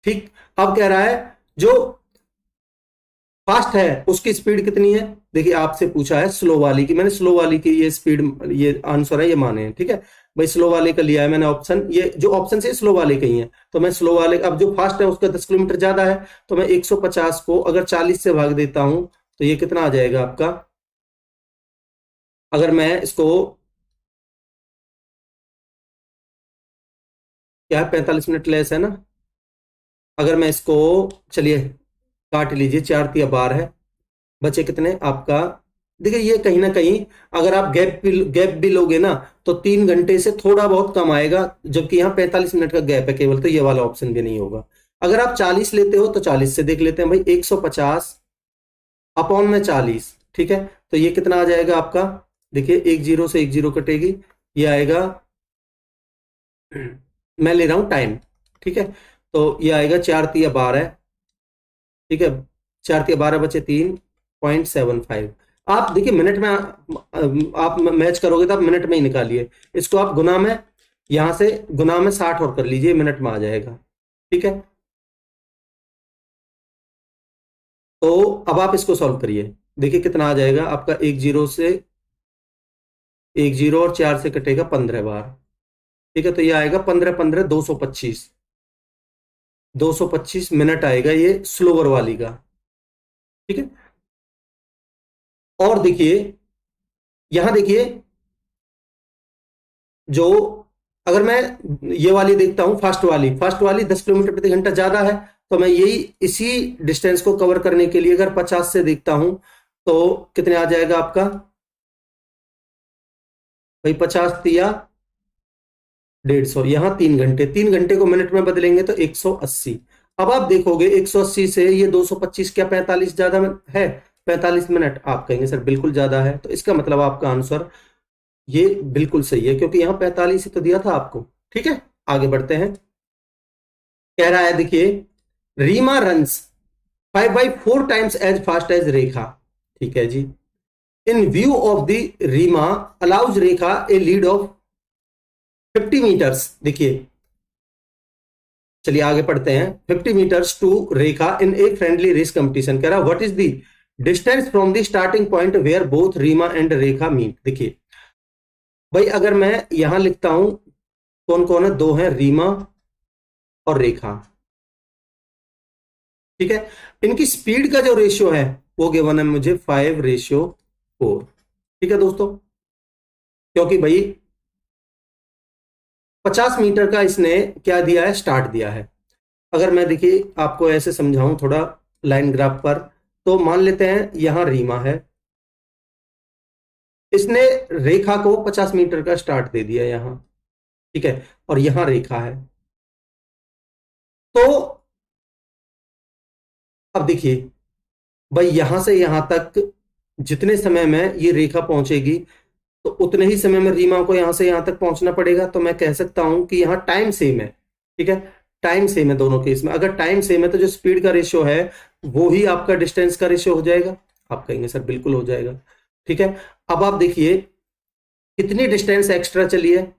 ठीक। अब कह रहा है जो फास्ट है उसकी स्पीड कितनी है, देखिए आपसे पूछा है स्लो वाली की, मैंने स्लो वाली की ये स्पीड, ये आंसर है ये माने हैं, ठीक है भाई स्लो वाले का लिया है मैंने ऑप्शन, ये जो ऑप्शन से स्लो वाले के ही है, तो मैं स्लो वाले, अब जो फास्ट है उसका 10 किलोमीटर ज्यादा है, तो मैं 150 को अगर 40 से भाग देता हूं तो ये कितना आ जाएगा आपका, अगर मैं इसको क्या है 45 मिनट लेस है ना, अगर मैं इसको चलिए काट लीजिए, 4 × 12 है, बचे कितने आपका, देखिए ये कहीं ना कहीं अगर आप गैप भी लोगे ना तो 3 घंटे से थोड़ा बहुत कम आएगा, जबकि यहाँ 45 मिनट का गैप है केवल, तो ये वाला ऑप्शन भी नहीं होगा। अगर आप 40 लेते हो तो 40 से देख लेते हैं भाई, 150 अपॉन में 40, ठीक है। तो ये कितना आ जाएगा आपका, देखिए 1 0 से 1 0 कटेगी, ये आएगा मैं ले रहा हूं टाइम, ठीक है। तो ये आएगा 4 × 12, ठीक है 4 × 12 बचे 3.75। आप देखिए मिनट में आप मैच करोगे तो आप मिनट में ही निकालिए, इसको आप गुना में, यहां से गुना में 60 और कर लीजिए, मिनट में आ जाएगा, ठीक है। तो अब आप इसको सॉल्व करिए, देखिए कितना आ जाएगा आपका, 1 0 से 1 0 और 4 से कटेगा 15 बार, ठीक है। तो ये आएगा 15 15 225, 225 मिनट आएगा ये स्लोवर वाली का, ठीक है। और देखिए यहां देखिए जो, अगर मैं ये वाली देखता हूं फास्ट वाली 10 किलोमीटर प्रति घंटा ज्यादा है, तो मैं यही इसी डिस्टेंस को कवर करने के लिए अगर 50 से देखता हूं तो कितने आ जाएगा आपका भाई, 50 × 150, यहां 3 घंटे को मिनट में बदलेंगे तो 180। अब आप देखोगे 180 से ये 225 क्या 45 ज्यादा है, 45 मिनट, आप कहेंगे सर बिल्कुल ज्यादा है, तो इसका मतलब आपका आंसर ये बिल्कुल सही है, क्योंकि यहां 45 ही तो दिया था आपको, ठीक है। आगे बढ़ते हैं। कह रहा है देखिए Reema runs 5/4 times as fast as Rekha. ठीक है जी। In view of the Reema allows Rekha a lead of 50 metres. देखिए चलिए आगे पढ़ते हैं। 50 metres to Rekha in a friendly race competition. कह रहा what is the distance from the starting point where both Reema and Rekha meet. देखिए भाई अगर मैं यहां लिखता हूं कौन कौन है, दो हैं रीमा और रेखा, ठीक है। इनकी स्पीड का जो रेशियो है वो गिवन है मुझे 5:4, ठीक है दोस्तों। क्योंकि भाई 50 मीटर का इसने क्या दिया है, स्टार्ट दिया है, अगर मैं देखिए आपको ऐसे समझाऊं थोड़ा लाइन ग्राफ पर, तो मान लेते हैं यहां रीमा है, इसने रेखा को 50 मीटर का स्टार्ट दे दिया यहां, ठीक है, और यहां रेखा है। तो अब देखिए भाई यहां से यहां तक जितने समय में ये रेखा पहुंचेगी तो उतने ही समय में रीमा को यहां से यहां तक पहुंचना पड़ेगा। तो मैं कह सकता हूं कि यहां टाइम सेम है, ठीक है, टाइम सेम है दोनों केस में। अगर टाइम सेम है तो जो स्पीड का रेशियो है वो ही आपका डिस्टेंस का रेशियो हो जाएगा। आप कहेंगे सर बिल्कुल हो जाएगा, ठीक है। अब आप देखिए कितनी डिस्टेंस एक्स्ट्रा चली है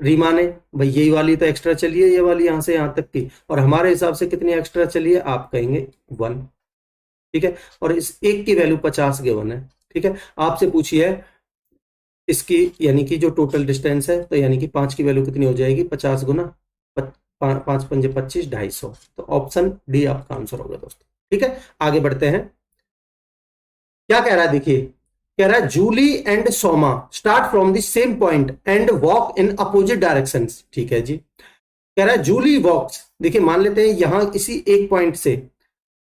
रीमा ने, भाई यही वाली तो एक्स्ट्रा चली है, ये वाली यहां से यहां तक की, और हमारे हिसाब से कितनी एक्स्ट्रा चली है, आप कहेंगे 1, ठीक है। और इस एक की वैल्यू 50 गिवन है, ठीक है। आपसे पूछिए इसकी यानी कि जो टोटल डिस्टेंस है, तो यानी कि 5 की वैल्यू कितनी हो जाएगी, 50 गुना 5 पंजे 25, 250। तो ऑप्शन डी आपका आंसर होगा दोस्तों, ठीक है। आगे बढ़ते हैं, क्या कह रहा है देखिए, कह रहा है Julie and Soma start from the same point and walk in opposite directions, ठीक है जी। कह रहा है जूली वॉक्स, देखिए मान लेते हैं यहां इसी एक पॉइंट से,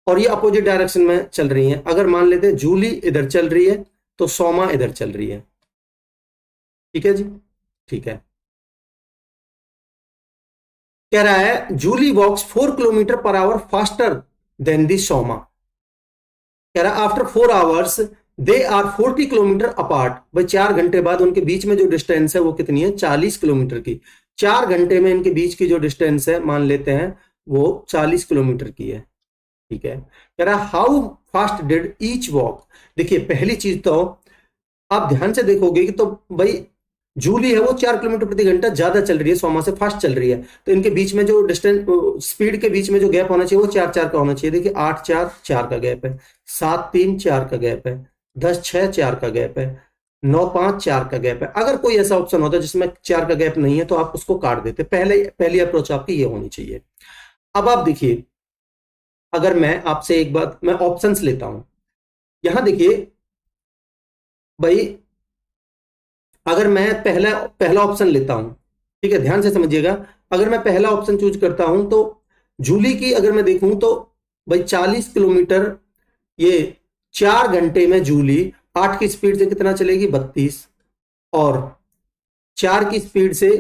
और ये अपोजिट डायरेक्शन में चल रही है। अगर मान लेते हैं जूली इधर चल रही है तो सोमा इधर चल रही है, ठीक है जी, ठीक है। कह रहा है Julie walks 4 kilometre per hour faster than the Soma. कह रहा है after 4 hours they are 40 kilometre apart. भाई 4 घंटे बाद उनके बीच में जो डिस्टेंस है वो कितनी है, 40 किलोमीटर की। 4 घंटे में इनके बीच की जो डिस्टेंस है मान लेते हैं वो 40 किलोमीटर की है, ठीक है। कह रहा है how fast did each walk. देखिए पहली चीज तो आप ध्यान से देखोगे कि तो भाई जूली है वो 4 किलोमीटर प्रति घंटा ज्यादा चल रही है, सोमा से फास्ट चल रही है, तो इनके बीच में जो डिस्टेंस स्पीड के बीच में जो गैप होना चाहिए वो 4-4 का होना चाहिए। देखिए 8-4 4 का गैप है, 7-3 4 का गैप है, 10-6 4 का गैप है, 9-5 4 का गैप है। अगर कोई ऐसा ऑप्शन होता है जिसमें 4 का गैप नहीं है तो आप उसको काट देते। पहली अप्रोच आपकी ये होनी चाहिए। अब आप देखिए अगर मैं आपसे एक बात, मैं ऑप्शंस लेता हूं, यहां देखिए भाई अगर मैं पहला पहला ऑप्शन लेता हूं, ठीक है, ध्यान से समझिएगा, अगर मैं पहला ऑप्शन चूज करता हूं तो जूली की अगर मैं देखूं तो भाई 40 किलोमीटर, ये 4 घंटे में जूली 8 की स्पीड से कितना चलेगी, 32, और 4 की स्पीड से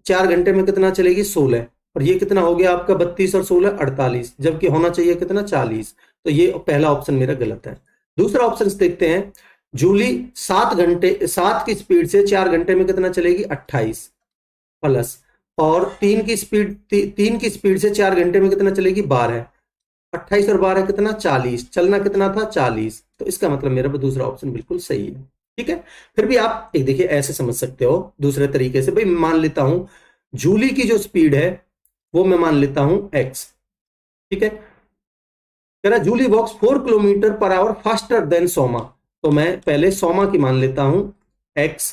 4 घंटे में कितना चलेगी, 16, और ये कितना हो गया आपका 32 और 16 48, जबकि होना चाहिए कितना 40। तो ये पहला ऑप्शन मेरा गलत है। दूसरा ऑप्शन देखते हैं, जूली 7 की स्पीड से 4 घंटे में कितना चलेगी, 28 प्लस, और 3 की स्पीड से 4 घंटे में कितना चलेगी, 12, 28 और 12 कितना 40, चलना कितना था 40। तो इसका मतलब मेरा दूसरा ऑप्शन बिल्कुल सही है, ठीक है। फिर भी आप एक देखिए ऐसे समझ सकते हो दूसरे तरीके से, भाई मान लेता हूं जूली की जो स्पीड है वो मैं मान लेता हूं x, ठीक है। कह रहा Jully walks 4 kilometre per hour faster then Soma, तो मैं पहले सोमा की मान लेता हूं x,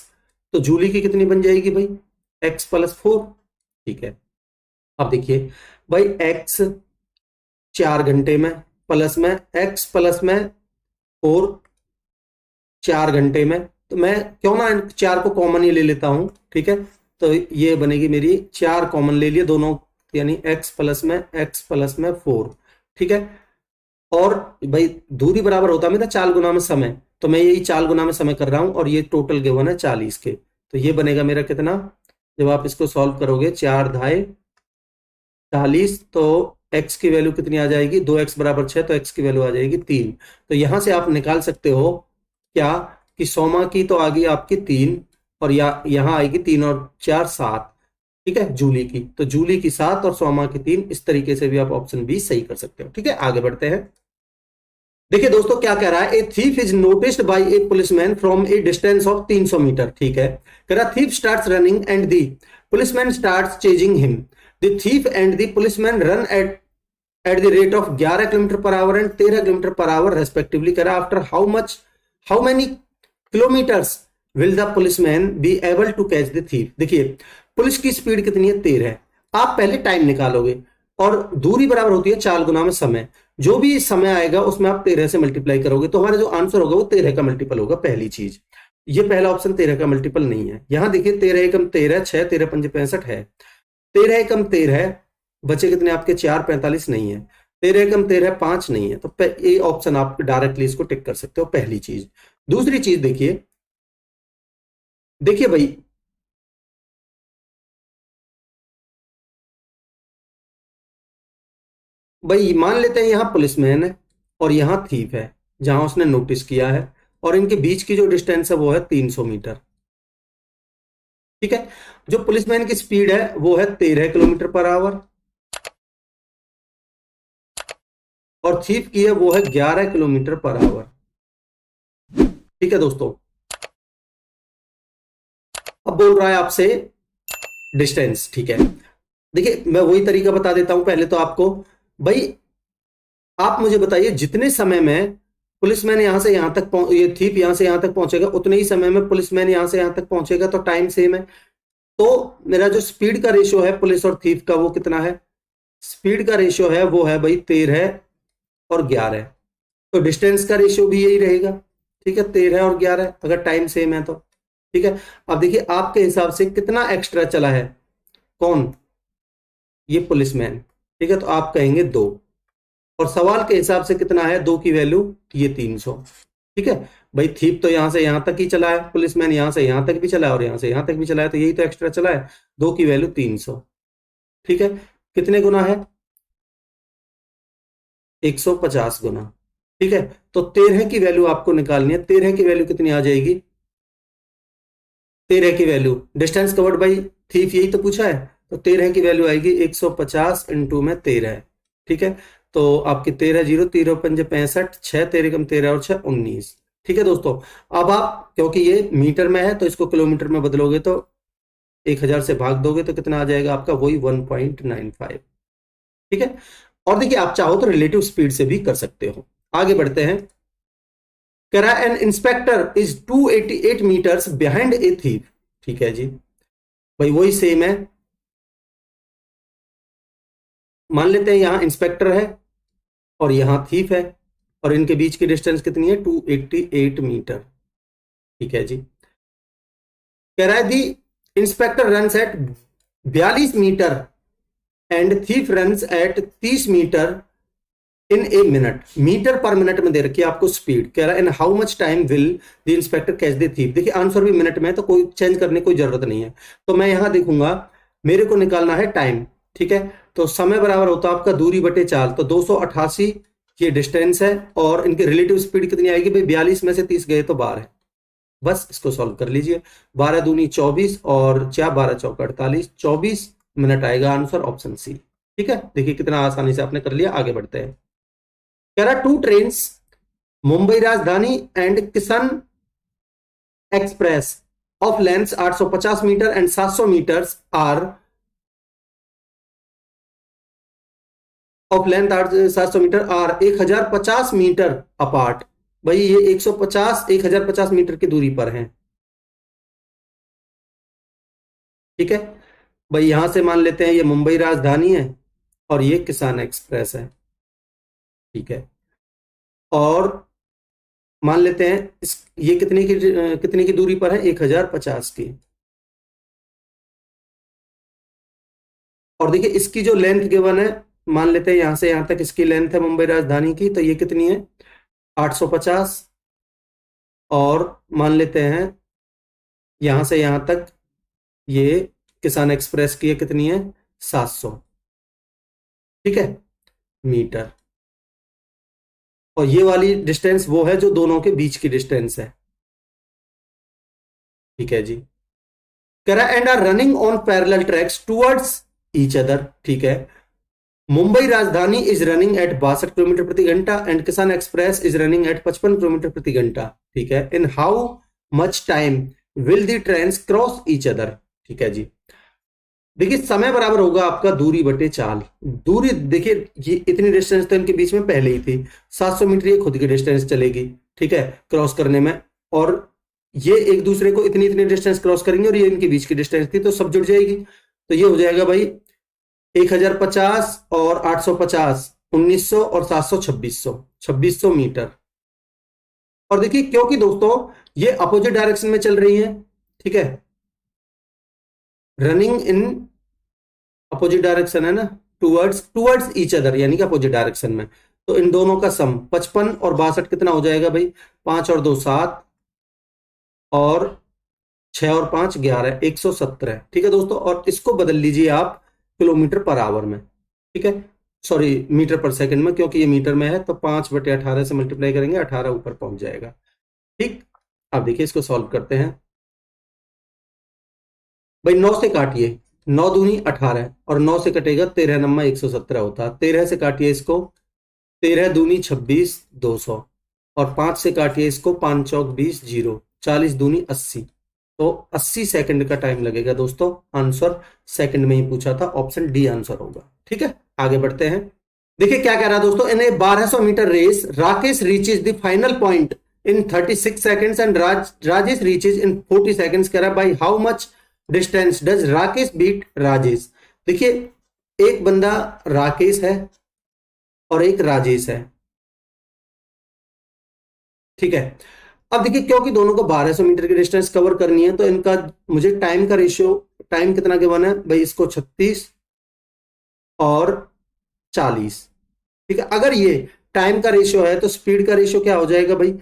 तो जूली की कितनी बन जाएगी भाई, x प्लस 4, ठीक है। अब देखिए भाई x 4 घंटे में प्लस में x प्लस में 4 4 घंटे में, तो मैं क्यों ना 4 को कॉमन ही ले लेता हूं, ठीक है। तो ये बनेगी मेरी 4 कॉमन ले लिए दोनों, यानी x प्लस में 4, ठीक है। और भाई दूरी बराबर होता है मेरा 4 गुना में समय, तो मैं यही 4 गुना में समय कर रहा हूं, और ये टोटल गिवन है 40 के, तो ये बनेगा मेरा कितना, जब आप इसको सॉल्व करोगे 4 धाए 40, तो x की वैल्यू कितनी आ जाएगी, 2x बराबर 6, तो x की वैल्यू आ जाएगी 3। तो यहां से आप निकाल सकते हो क्या कि सोमा की तो आ गई आपकी 3, और यहां आएगी 3 और 4 7, ठीक है। जूली की तो जूली की 7 और सोमा की 3, इस तरीके से भी आप ऑप्शन बी सही कर सकते हो, ठीक है। आगे बढ़ते हैं, देखिए दोस्तों क्या कह रहा है, a thief is noticed by a policeman from a distance of 300 metre, ठीक है। कह रहा thief starts running and the policeman starts chasing him, the thief and the policeman run at the rate of 11 kilometre per hour and 13 kilometre per hour respectively. कह रहा after how many kilometres will the policeman be able to catch the thief. देखिए police की speed कितनी है, 13, आप पहले time निकालोगे, और दूरी बराबर होती है 4 गुना में समय, जो भी समय आएगा उसमें आप 13 से मल्टीप्लाई करोगे, तो हमारा जो आंसर होगा वो 13 का मल्टीपल होगा। पहली चीज, ये पहला ऑप्शन 13 का मल्टीपल नहीं है। यहां देखिए 13 एकम 13, 6 13 पंजे 65 है, 13 एकम 13 है, बचे कितने आपके 4, 45 नहीं है, 13 एकम 13 5 नहीं है, तो ये ऑप्शन आप डायरेक्टली इसको टिक कर सकते हो, पहली चीज। दूसरी चीज देखिए, देखिए भाई, भाई मान लेते हैं यहां पुलिसमैन है और यहां थीफ है, जहां उसने नोटिस किया है, और इनके बीच की जो डिस्टेंस है वो है 300 मीटर। ठीक है, जो पुलिसमैन की स्पीड है वो है 13 किलोमीटर पर आवर, और थीफ की है वो है 11 किलोमीटर पर आवर। ठीक है दोस्तों, अब बोल रहा है आपसे डिस्टेंस। ठीक है, देखिए मैं वही तरीका बता देता हूं पहले तो आपको। भाई आप मुझे बताइए, जितने समय में पुलिसमैन यहां से यहां तक ये थीप यहां से यहां तक पहुंचेगा, उतने ही समय में पुलिसमैन यहां से यहां तक पहुंचेगा, तो टाइम सेम है। तो मेरा जो स्पीड का रेशियो है पुलिस और थीफ का, वो कितना है? स्पीड का रेशियो है वो है भाई 13 और 11। तो डिस्टेंस का रेशियो भी यही रहेगा। ठीक है, 13 और 11 अगर टाइम सेम है तो। ठीक है, अब देखिए आपके हिसाब से कितना एक्स्ट्रा चला है, कौन? ये पुलिसमैन। ठीक है, तो आप कहेंगे 2, और सवाल के हिसाब से कितना है 2 की वैल्यू? ये 300। ठीक है भाई, थीप तो यहां से यहां तक ही चला है, पुलिसमैन यहां से यहां तक भी चला है और यहां से यहां तक भी चला है, तो यही तो एक्स्ट्रा चला है, 2 की वैल्यू 300। ठीक है, कितने गुना है? 150 गुना। ठीक है, तो 13 की वैल्यू आपको निकालनी है। 13 की वैल्यू कितनी आ जाएगी? 13 की value distance covered by thief, यही तो पूछा है। तो 13 की वैल्यू आएगी 150 इंटू में 13। ठीक है, तो आपकी 13 जीरो, 13 पंजे 65, 6 13 कम 13 और 6 19। ठीक है दोस्तों, अब आप क्योंकि ये मीटर में है तो इसको किलोमीटर में बदलोगे तो 1000 से भाग दोगे तो कितना आ जाएगा आपका? वही 1.95। ठीक है, और देखिए आप चाहो तो रिलेटिव स्पीड से भी कर सकते हो। आगे बढ़ते हैं। करा an inspector is 288 metres behind a thief. ठीक है जी, भाई वही सेम है। मान लेते हैं यहां इंस्पेक्टर है और यहां थीफ है, और इनके बीच की डिस्टेंस कितनी है? 288 मीटर। ठीक है जी, कह रहा है the inspector runs at 42 metre and thief runs at 30 metre in a minute. Metre per minute में दे रखी है आपको स्पीड। कह रहा है in how much time will the inspector catch the thief. देखिए आंसर भी मिनट में है, तो कोई चेंज करने की कोई जरूरत नहीं है। तो मैं यहां देखूंगा, मेरे को निकालना है टाइम। ठीक है, तो समय बराबर होता है आपका दूरी बटे 4, तो 288 ये डिस्टेंस है, और इनकी रिलेटिव स्पीड कितनी आएगी भाई? 42 में से 30 गए तो 12 है। बस इसको सॉल्व कर लीजिए। 12 दूनी 24 और 4 12 चौका 48, 24 मिनट आएगा आंसर, ऑप्शन सी। ठीक है, देखिए कितना आसानी से आपने कर लिया। आगे बढ़ते हैं। कह रहा to train Mumbai Rajdhani and Kisan express of length 850 metre and 700 metre are of length 700 metre are 1050 metre apart. भाई ये 150 1050 मीटर की दूरी पर है। ठीक है भाई, यहां से मान लेते हैं ये मुंबई राजधानी है और ये किसान एक्सप्रेस है। ठीक है, और मान लेते हैं ये कितने की दूरी पर है? 1050 की। और देखिए इसकी जो लेंथ गिवन है, मान लेते हैं यहां से यहां तक इसकी लेंथ है मुंबई राजधानी की, तो ये कितनी है? 850। और मान लेते हैं यहां से यहां तक ये किसान एक्सप्रेस की है, कितनी है? 700। ठीक है, मीटर। और ये वाली डिस्टेंस वो है जो दोनों के बीच की डिस्टेंस है। ठीक है जी, करा and are running on parallel tracks towards each other. ठीक है, Mumbai Rajdhani is running at 62 kilometre प्रति घंटा and Kisan express is running at 55 kilometre प्रति घंटा। ठीक है, in how much time will the train cross each other. ठीक है जी, देखिए समय बराबर होगा आपका दूरी बटे चाल। दूरी देखिए ये इतनी डिस्टेंस तो इनके बीच में पहले ही थी, 700 मीटर ये खुद की डिस्टेंस चलेगी। ठीक है, क्रॉस करने में, और ये एक दूसरे को इतनी इतनी डिस्टेंस क्रॉस करेंगे, और ये इनके बीच की डिस्टेंस थी, तो सब जुड़ जाएगी। तो ये हो जाएगा भाई 1050 और 850 1900 और 700 2600 मीटर। और देखिए क्योंकि दोस्तों ये अपोजिट डायरेक्शन में चल रही है। ठीक है, रनिंग इन अपोजिट डायरेक्शन है ना, टूवर्ड्स ईच अदर, यानी कि अपोजिट डायरेक्शन में। तो इन दोनों का सम 55 और 62 कितना हो जाएगा भाई? 5 और 2 7 और 6 और 5 11, 117। ठीक है दोस्तों, और इसको बदल लीजिए आप किलोमीटर पर आवर में। ठीक है, सॉरी मीटर पर सेकंड में, क्योंकि ये मीटर में है तो 5/18 से मल्टीप्लाई करेंगे, 18 ऊपर पहुंच जाएगा। ठीक, अब देखिए इसको सॉल्व करते हैं भाई। 9 से काटिए, 9 दूनी 18 और 9 से कटेगा 13 नम्मा 117 होता है। 13 से काटिए इसको, 13 दूनी 26 200 और 5 से काटिए इसको, 5 चौक 20 0, 40 दूनी 80। तो 80 सेकंड का टाइम लगेगा दोस्तों। आंसर सेकंड में ही पूछा था, ऑप्शन डी आंसर होगा। ठीक है, आगे बढ़ते हैं। देखिए क्या कह रहा है दोस्तों, in a 1200 metre race Rakesh reaches the final point in 36 seconds and Rajesh reaches in 40 seconds. कह रहा है by how much distance does Rakesh beat Rajesh. देखिए एक बंदा राकेश है और एक राजेश है। ठीक है, अब देखिए क्योंकि दोनों को 1200 मीटर की डिस्टेंस कवर करनी है तो इनका मुझे टाइम का रेशियो, टाइम कितना गिवन है भाई? इसको 36 और 40। ठीक है, अगर ये टाइम का रेशियो है तो स्पीड का रेशियो क्या हो जाएगा भाई?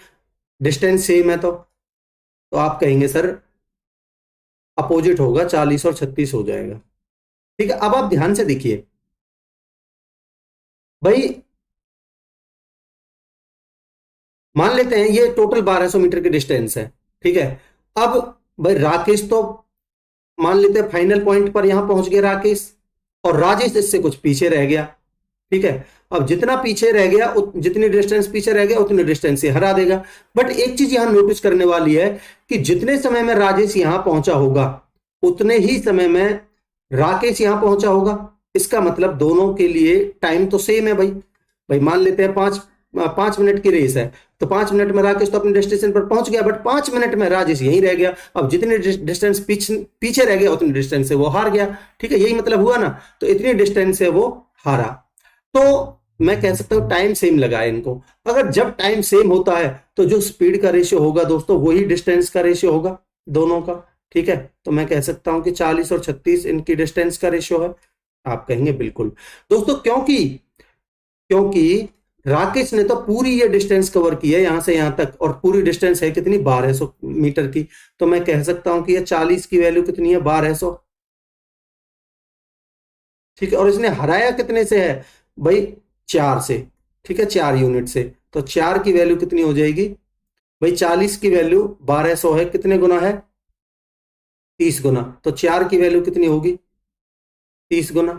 डिस्टेंस सेम है तो आप कहेंगे सर अपोजिट होगा, 40 और 36 हो जाएगा। ठीक है, अब आप ध्यान से देखिए भाई, मान लेते हैं ये टोटल 1200 मीटर की डिस्टेंस है। ठीक है, अब भाई राकेश तो मान लेते हैं फाइनल पॉइंट पर यहां पहुंच गया राकेश, और राजेश इससे कुछ पीछे रह गया। ठीक है, अब जितना पीछे रह गया, जितनी डिस्टेंस पीछे रह गया उतनी डिस्टेंस से हरा देगा। बट एक चीज यहां नोटिस करने वाली है कि जितने समय में राजेश यहां पहुंचा होगा उतने ही समय में राकेश यहां पहुंचा होगा। इसका मतलब दोनों के लिए टाइम तो सेम है भाई। भाई मान लेते हैं 5 मिनट की रेस है, तो 5 मिनट में राकेश तो अपने डेस्टिनेशन पर पहुंच गया, बट 5 मिनट में राजेश यहीं रह गया। अब जितनी डिस्टेंस पीछे रह गया उतनी डिस्टेंस से वो हार गया। ठीक है, यही मतलब हुआ ना, तो इतनी डिस्टेंस से वो हारा। तो मैं कह सकता हूं टाइम सेम लगा है इनको। अगर जब टाइम सेम होता है तो जो स्पीड का रेशियो होगा दोस्तों वही डिस्टेंस का रेशियो होगा दोनों का। ठीक है, तो मैं कह सकता हूं कि 40 और 36 इनकी डिस्टेंस का रेशियो है। आप कहेंगे बिल्कुल दोस्तों, क्योंकि क्योंकि राकेश ने तो पूरी ये डिस्टेंस कवर की है यहां से यहां तक, और पूरी डिस्टेंस है कितनी? 1200 मीटर की। तो मैं कह सकता हूं कि ये 40 की वैल्यू कितनी है? 1200। ठीक है, और इसने हराया कितने से है भाई? 4 से। ठीक है, 4 यूनिट से। तो 4 की वैल्यू कितनी हो जाएगी भाई? 40 की वैल्यू 1200 है, कितने गुना है? 30 गुना। तो 4 की वैल्यू कितनी होगी? 30 गुना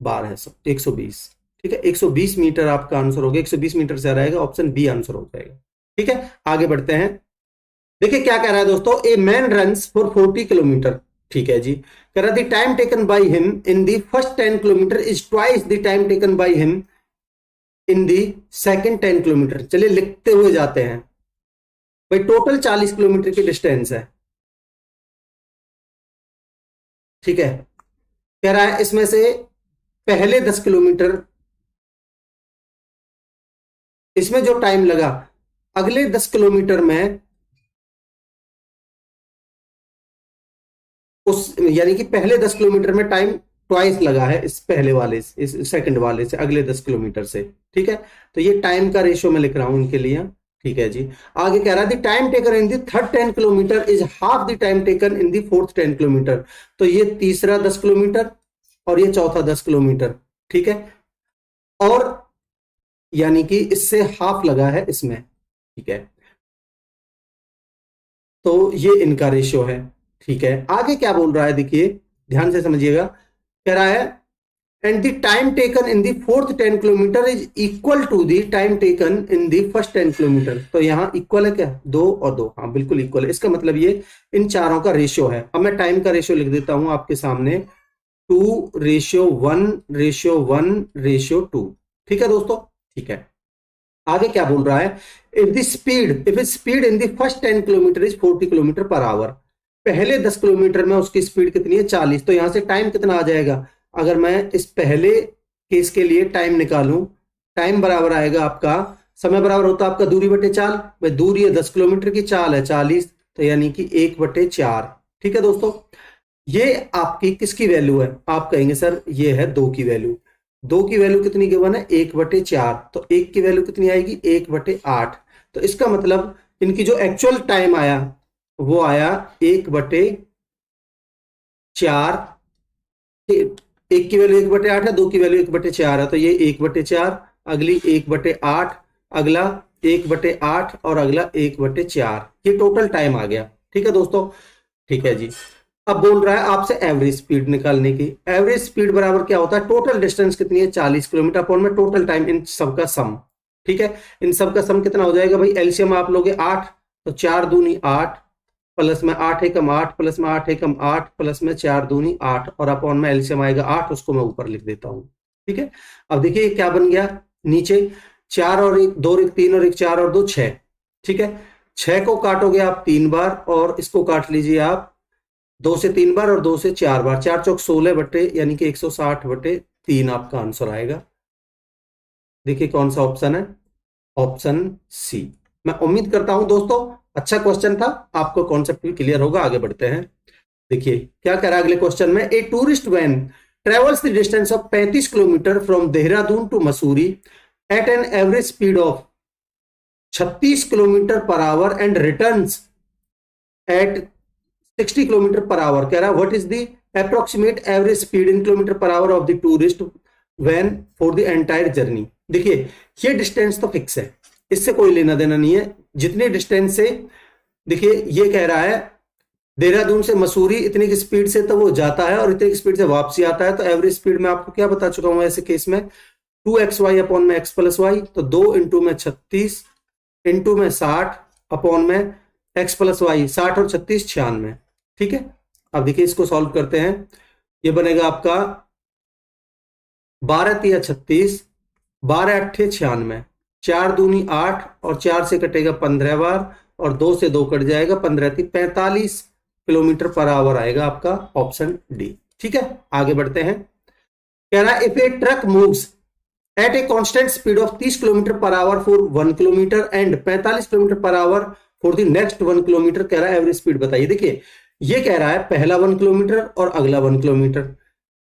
1200, 120। ठीक है, 120 मीटर आपका आंसर हो गया। 120 मीटर से आ रहेगा, ऑप्शन बी आंसर हो जाएगा। ठीक है, आगे बढ़ते हैं। देखिए क्या कह रहा है दोस्तों, a man runs for 40 kilometre. ठीक है जी, कह रहा the time taken by him in the first 10 kilometre is twice the time taken by him in the second 10 kilometre. चलिए लिखते हुए जाते हैं भाई। टोटल 40 किलोमीटर की डिस्टेंस है। ठीक है, कह रहा है इसमें से पहले 10 किलोमीटर इसमें जो टाइम लगा, अगले 10 किलोमीटर में उस, यानी कि पहले 10 किलोमीटर में टाइम ट्वाइस लगा है इस पहले वाले, इस सेकंड वाले से, अगले 10 किलोमीटर से। ठीक है, तो ये टाइम का रेशियो मैं लिख रहा हूं इनके लिए। ठीक है जी, आगे कह रहा है the time taken in the third 10 kilometre is half the time taken in the fourth 10 kilometre. तो ये तीसरा 10 किलोमीटर और ये चौथा 10 किलोमीटर। ठीक है, और यानी कि इससे हाफ लगा है इसमें। ठीक है, तो ये इनका रेशियो है। ठीक है, आगे क्या बोल रहा है देखिए, ध्यान से समझिएगा। कह रहा है and the time taken in the fourth 10 kilometre is equal to the time taken in the first 10 kilometre. तो यहां इक्वल है क्या? 2 और 2, हाँ बिल्कुल इक्वल है। इसका मतलब ये इन चारों का रेशियो है। अब मैं टाइम का रेशियो लिख देता हूं आपके सामने, 2:1:1:2। ठीक है दोस्तों, ठीक है, आगे क्या बोल रहा है, if speed in the first 10 kilometre is 40 kilometre per our. पहले 10 किलोमीटर में उसकी स्पीड कितनी है? 40। तो यहां से टाइम कितना आ जाएगा? अगर मैं इस पहले केस के लिए टाइम निकालूं, टाइम बराबर आएगा आपका, समय बराबर होता है आपका दूरी बटे चाल। भाई दूरी है 10 किलोमीटर की, चाल है 40, तो यानी कि 1/4। ठीक है दोस्तों, ये आपकी किसकी वैल्यू है? आप कहेंगे सर ये है 2 की वैल्यू। 2 की वैल्यू कितनी गिवन है? 1/4। तो 1 की वैल्यू कितनी आएगी? 1/8। तो इसका मतलब इनकी जो एक्चुअल टाइम आया वो आया 1/4। एक की वैल्यू 1/8 है, 2 की वैल्यू 1/4 है, तो ये 1/4, अगली 1/8, अगला 1/8 और अगला 1/4। ये टोटल टाइम आ गया। ठीक है दोस्तों, ठीक है जी। अब बोल रहा है आपसे एवरेज स्पीड निकालने की। एवरेज स्पीड बराबर क्या होता है? टोटल डिस्टेंस कितनी है? 40 किलोमीटर अपॉन में टोटल टाइम, इन सबका सम। ठीक है, इन सबका सम कितना हो जाएगा भाई? एलसीएम आप लोगे 8, तो 4 दूनी 8, प्लस में 8 एकम 8, प्लस में 8 एकम 8, प्लस में 4 दूनी 8, और अपॉन में एलसीएम आएगा 8, उसको मैं ऊपर लिख देता हूं। ठीक है, अब देखिए क्या बन गया नीचे? 4 और 1 2 और 1 3 और 1 4 और 2 6। ठीक है, 6 को काटोगे आप 3 बार और इसको काट लीजिए आप 2 से 3 बार और 2 से 4 बार। 4 चौक 16 बटे यानी कि 160/3 आपका आंसर आएगा। देखिए कौन सा ऑप्शन है? Option C. मैं उम्मीद करता हूं दोस्तों अच्छा क्वेश्चन था, आपको कॉन्सेप्ट भी क्लियर होगा। आगे बढ़ते हैं। देखिए क्या कह रहा है अगले क्वेश्चन में। A tourist van travels the distance of 35 kilometre from Dehradun to Mussoorie at an average speed of 36 kilometre per hour and returns at 60 kilometre per hour. कह रहा है what is the approximate average speed in kilometre per hour of the tourist van for the entire journey. देखिए ये distance तो fix है, इससे कोई लेना देना नहीं है। जितने डिस्टेंस से, देखिए ये कह रहा है देहरादून से मसूरी इतनी की स्पीड से तो वो जाता है और इतनी की स्पीड से वापसी आता है। तो एवरेज स्पीड में आपको क्या बता चुका हूं ऐसे केस में? 2xy अपॉन में x प्लस वाई, तो 2 इंटू में 36 इंटू में 60 अपॉन में x प्लस वाई। 60 और 36 96। ठीक है, अब देखिए इसको सॉल्व करते हैं। ये बनेगा आपका 12 तिया 36, 12 अट्ठे 96, 4 दूनी 8 और 4 से कटेगा 15 बार और 2 से 2 कट जाएगा, 15 थी 45 किलोमीटर पर आवर आएगा आपका ऑप्शन डी। ठीक है, आगे बढ़ते हैं। कह रहा है if A truck moves eight a constant speed of 30 kilometre per hour for 1 kilometre and 45 kilometre per hour for the next 1 kilometre, कह रहा है एवरेज स्पीड बताइए। देखिए ये कह रहा है पहला 1 किलोमीटर और अगला 1 किलोमीटर,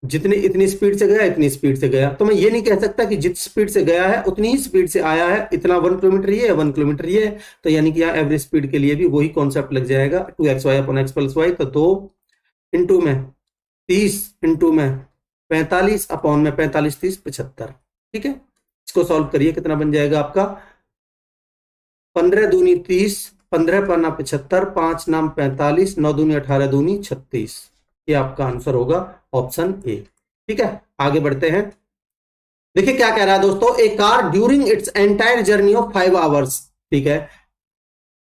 जितनी इतनी स्पीड से गया इतनी स्पीड से गया। तो मैं ये नहीं कह सकता कि जित स्पीड से गया है उतनी ही स्पीड से आया है। इतना 1 किलोमीटर ये है, 1 किलोमीटर ये है, तो यानी कि यहाँ एवरेज स्पीड के लिए भी वही कॉन्सेप्ट लग जाएगा 2xy upon x plus Y. तो 2 इंटू में 30 इंटू में 45 अपॉन में 45 30 75। ठीक है, इसको सॉल्व करिए, कितना बन जाएगा आपका? 15 दूनी 30, 15 पन्ना 75, 5 नाम 45, 9 दूनी 18 दूनी 36। ये आपका आंसर होगा ऑप्शन ए। ठीक है, आगे बढ़ते हैं। देखिए क्या कह रहा है दोस्तों। A car during its entire journey of 5 hours, ठीक है,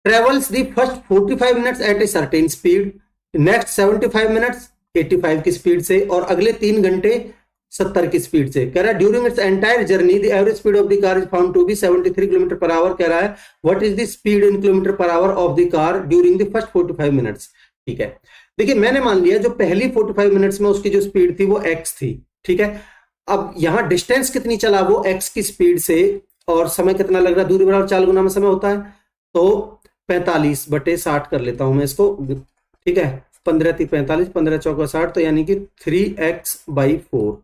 travels the first 45 minutes at a certain speed, next 75 minutes 85 की स्पीड से और अगले 3 घंटे 70 की स्पीड से। कह रहा है during its entire journey the average speed of the car is found to be 73 kilometre per hour. कह रहा है what is the speed in kilometre per hour of the car during the first 45 minutes. ठीक है, देखिए मैंने मान लिया जो पहली 45 मिनट्स में उसकी जो स्पीड थी वो x थी। ठीक है, अब यहां डिस्टेंस कितनी चला वो x की स्पीड से, और समय कितना लग रहा है? दूरी बराबर 4 गुना में समय होता है, तो 45/60 कर लेता हूं मैं इसको। ठीक है, 15 थी 45, 15 चौका 60, तो यानी कि 3x/4।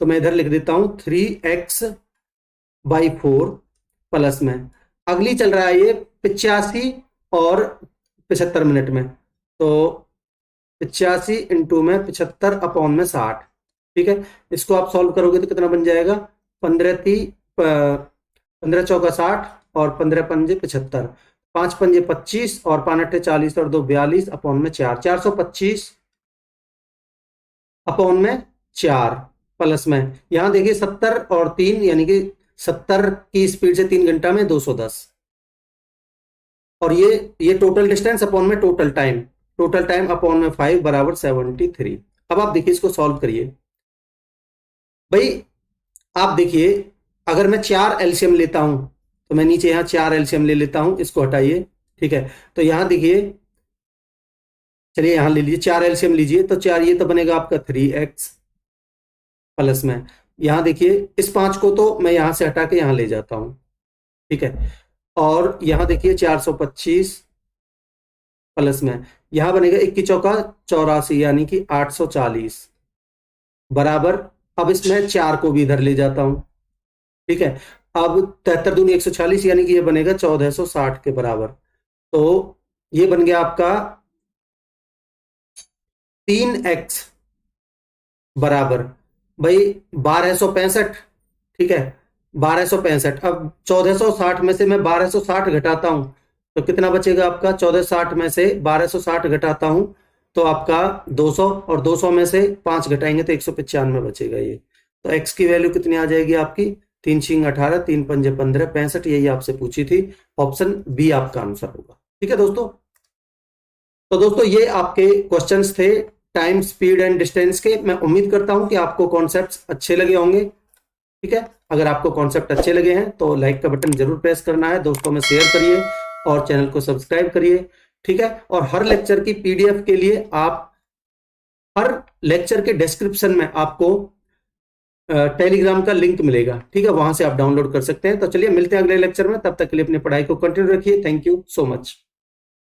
तो मैं इधर लिख देता हूं 3x/4 प्लस में अगली चल रहा है ये 85 और 75 मिनट में, तो 85 इंटू में 75 अपॉन में 60। ठीक है, इसको आप सॉल्व करोगे तो कितना बन जाएगा? 15 चौका 60 और 15 पंजे 75, 5 पंजे 25 और 5 अट्ठे 40 और 2 42 अपॉन में 4, 425 अपॉन में 4 प्लस में यहां देखिए 70 और 3 यानी कि 70 की स्पीड से 3 घंटा में 210, और ये टोटल डिस्टेंस अपॉन में टोटल टाइम अपॉन में 5 बराबर 73। अब आप देखिए इसको सॉल्व करिए भाई। आप देखिए अगर मैं 4 एलसीएम लेता हूं तो मैं नीचे यहां 4 एलसीएम ले लेता हूं, इसको हटाइए। ठीक है, तो यहां देखिए, चलिए यहां ले लीजिए 4 एलसीएम लीजिए, तो 4 ये तो बनेगा आपका 3x प्लस में यहां देखिए इस 5 को तो मैं यहां से हटा के यहां ले जाता हूं। ठीक है, और यहां देखिए 425 प्लस में यहां बनेगा 21 चौका 84 यानी कि 840 बराबर। अब इसमें 4 को भी इधर ले जाता हूं, ठीक है। अब 73 दूनी 140 यानी कि ये बनेगा 1460 के बराबर। तो ये बन गया आपका 3x बराबर भाई 1265, ठीक है 1265। अब 1460 में से मैं 1260 घटाता हूं तो कितना बचेगा आपका, 1460 में से 1260 घटाता हूं तो आपका 200, और 200 में से 5 घटाएंगे तो 195 बचेगा ये। तो x की वैल्यू कितनी आ जाएगी आपकी, 3 छिंग 18, 3 पंजे 15, 65, यही आपसे पूछी थी। ऑप्शन बी आपका आंसर होगा, ठीक है दोस्तों। तो दोस्तों ये आपके क्वेश्चंस थे टाइम, स्पीड एंड डिस्टेंस के। मैं उम्मीद करता हूं कि आपको कॉन्सेप्ट्स अच्छे लगे होंगे, ठीक है। अगर आपको कॉन्सेप्ट अच्छे लगे हैं तो लाइक का बटन जरूर प्रेस करना है, दोस्तों में शेयर करिए और चैनल को सब्सक्राइब करिए, ठीक है। और हर लेक्चर की पीडीएफ के लिए आप हर लेक्चर के डिस्क्रिप्शन में आपको टेलीग्राम का लिंक मिलेगा, ठीक है, वहां से आप डाउनलोड कर सकते हैं। तो चलिए मिलते हैं अगले लेक्चर में, तब तक के लिए अपनी पढ़ाई को कंटिन्यू रखिए। Thank you so much.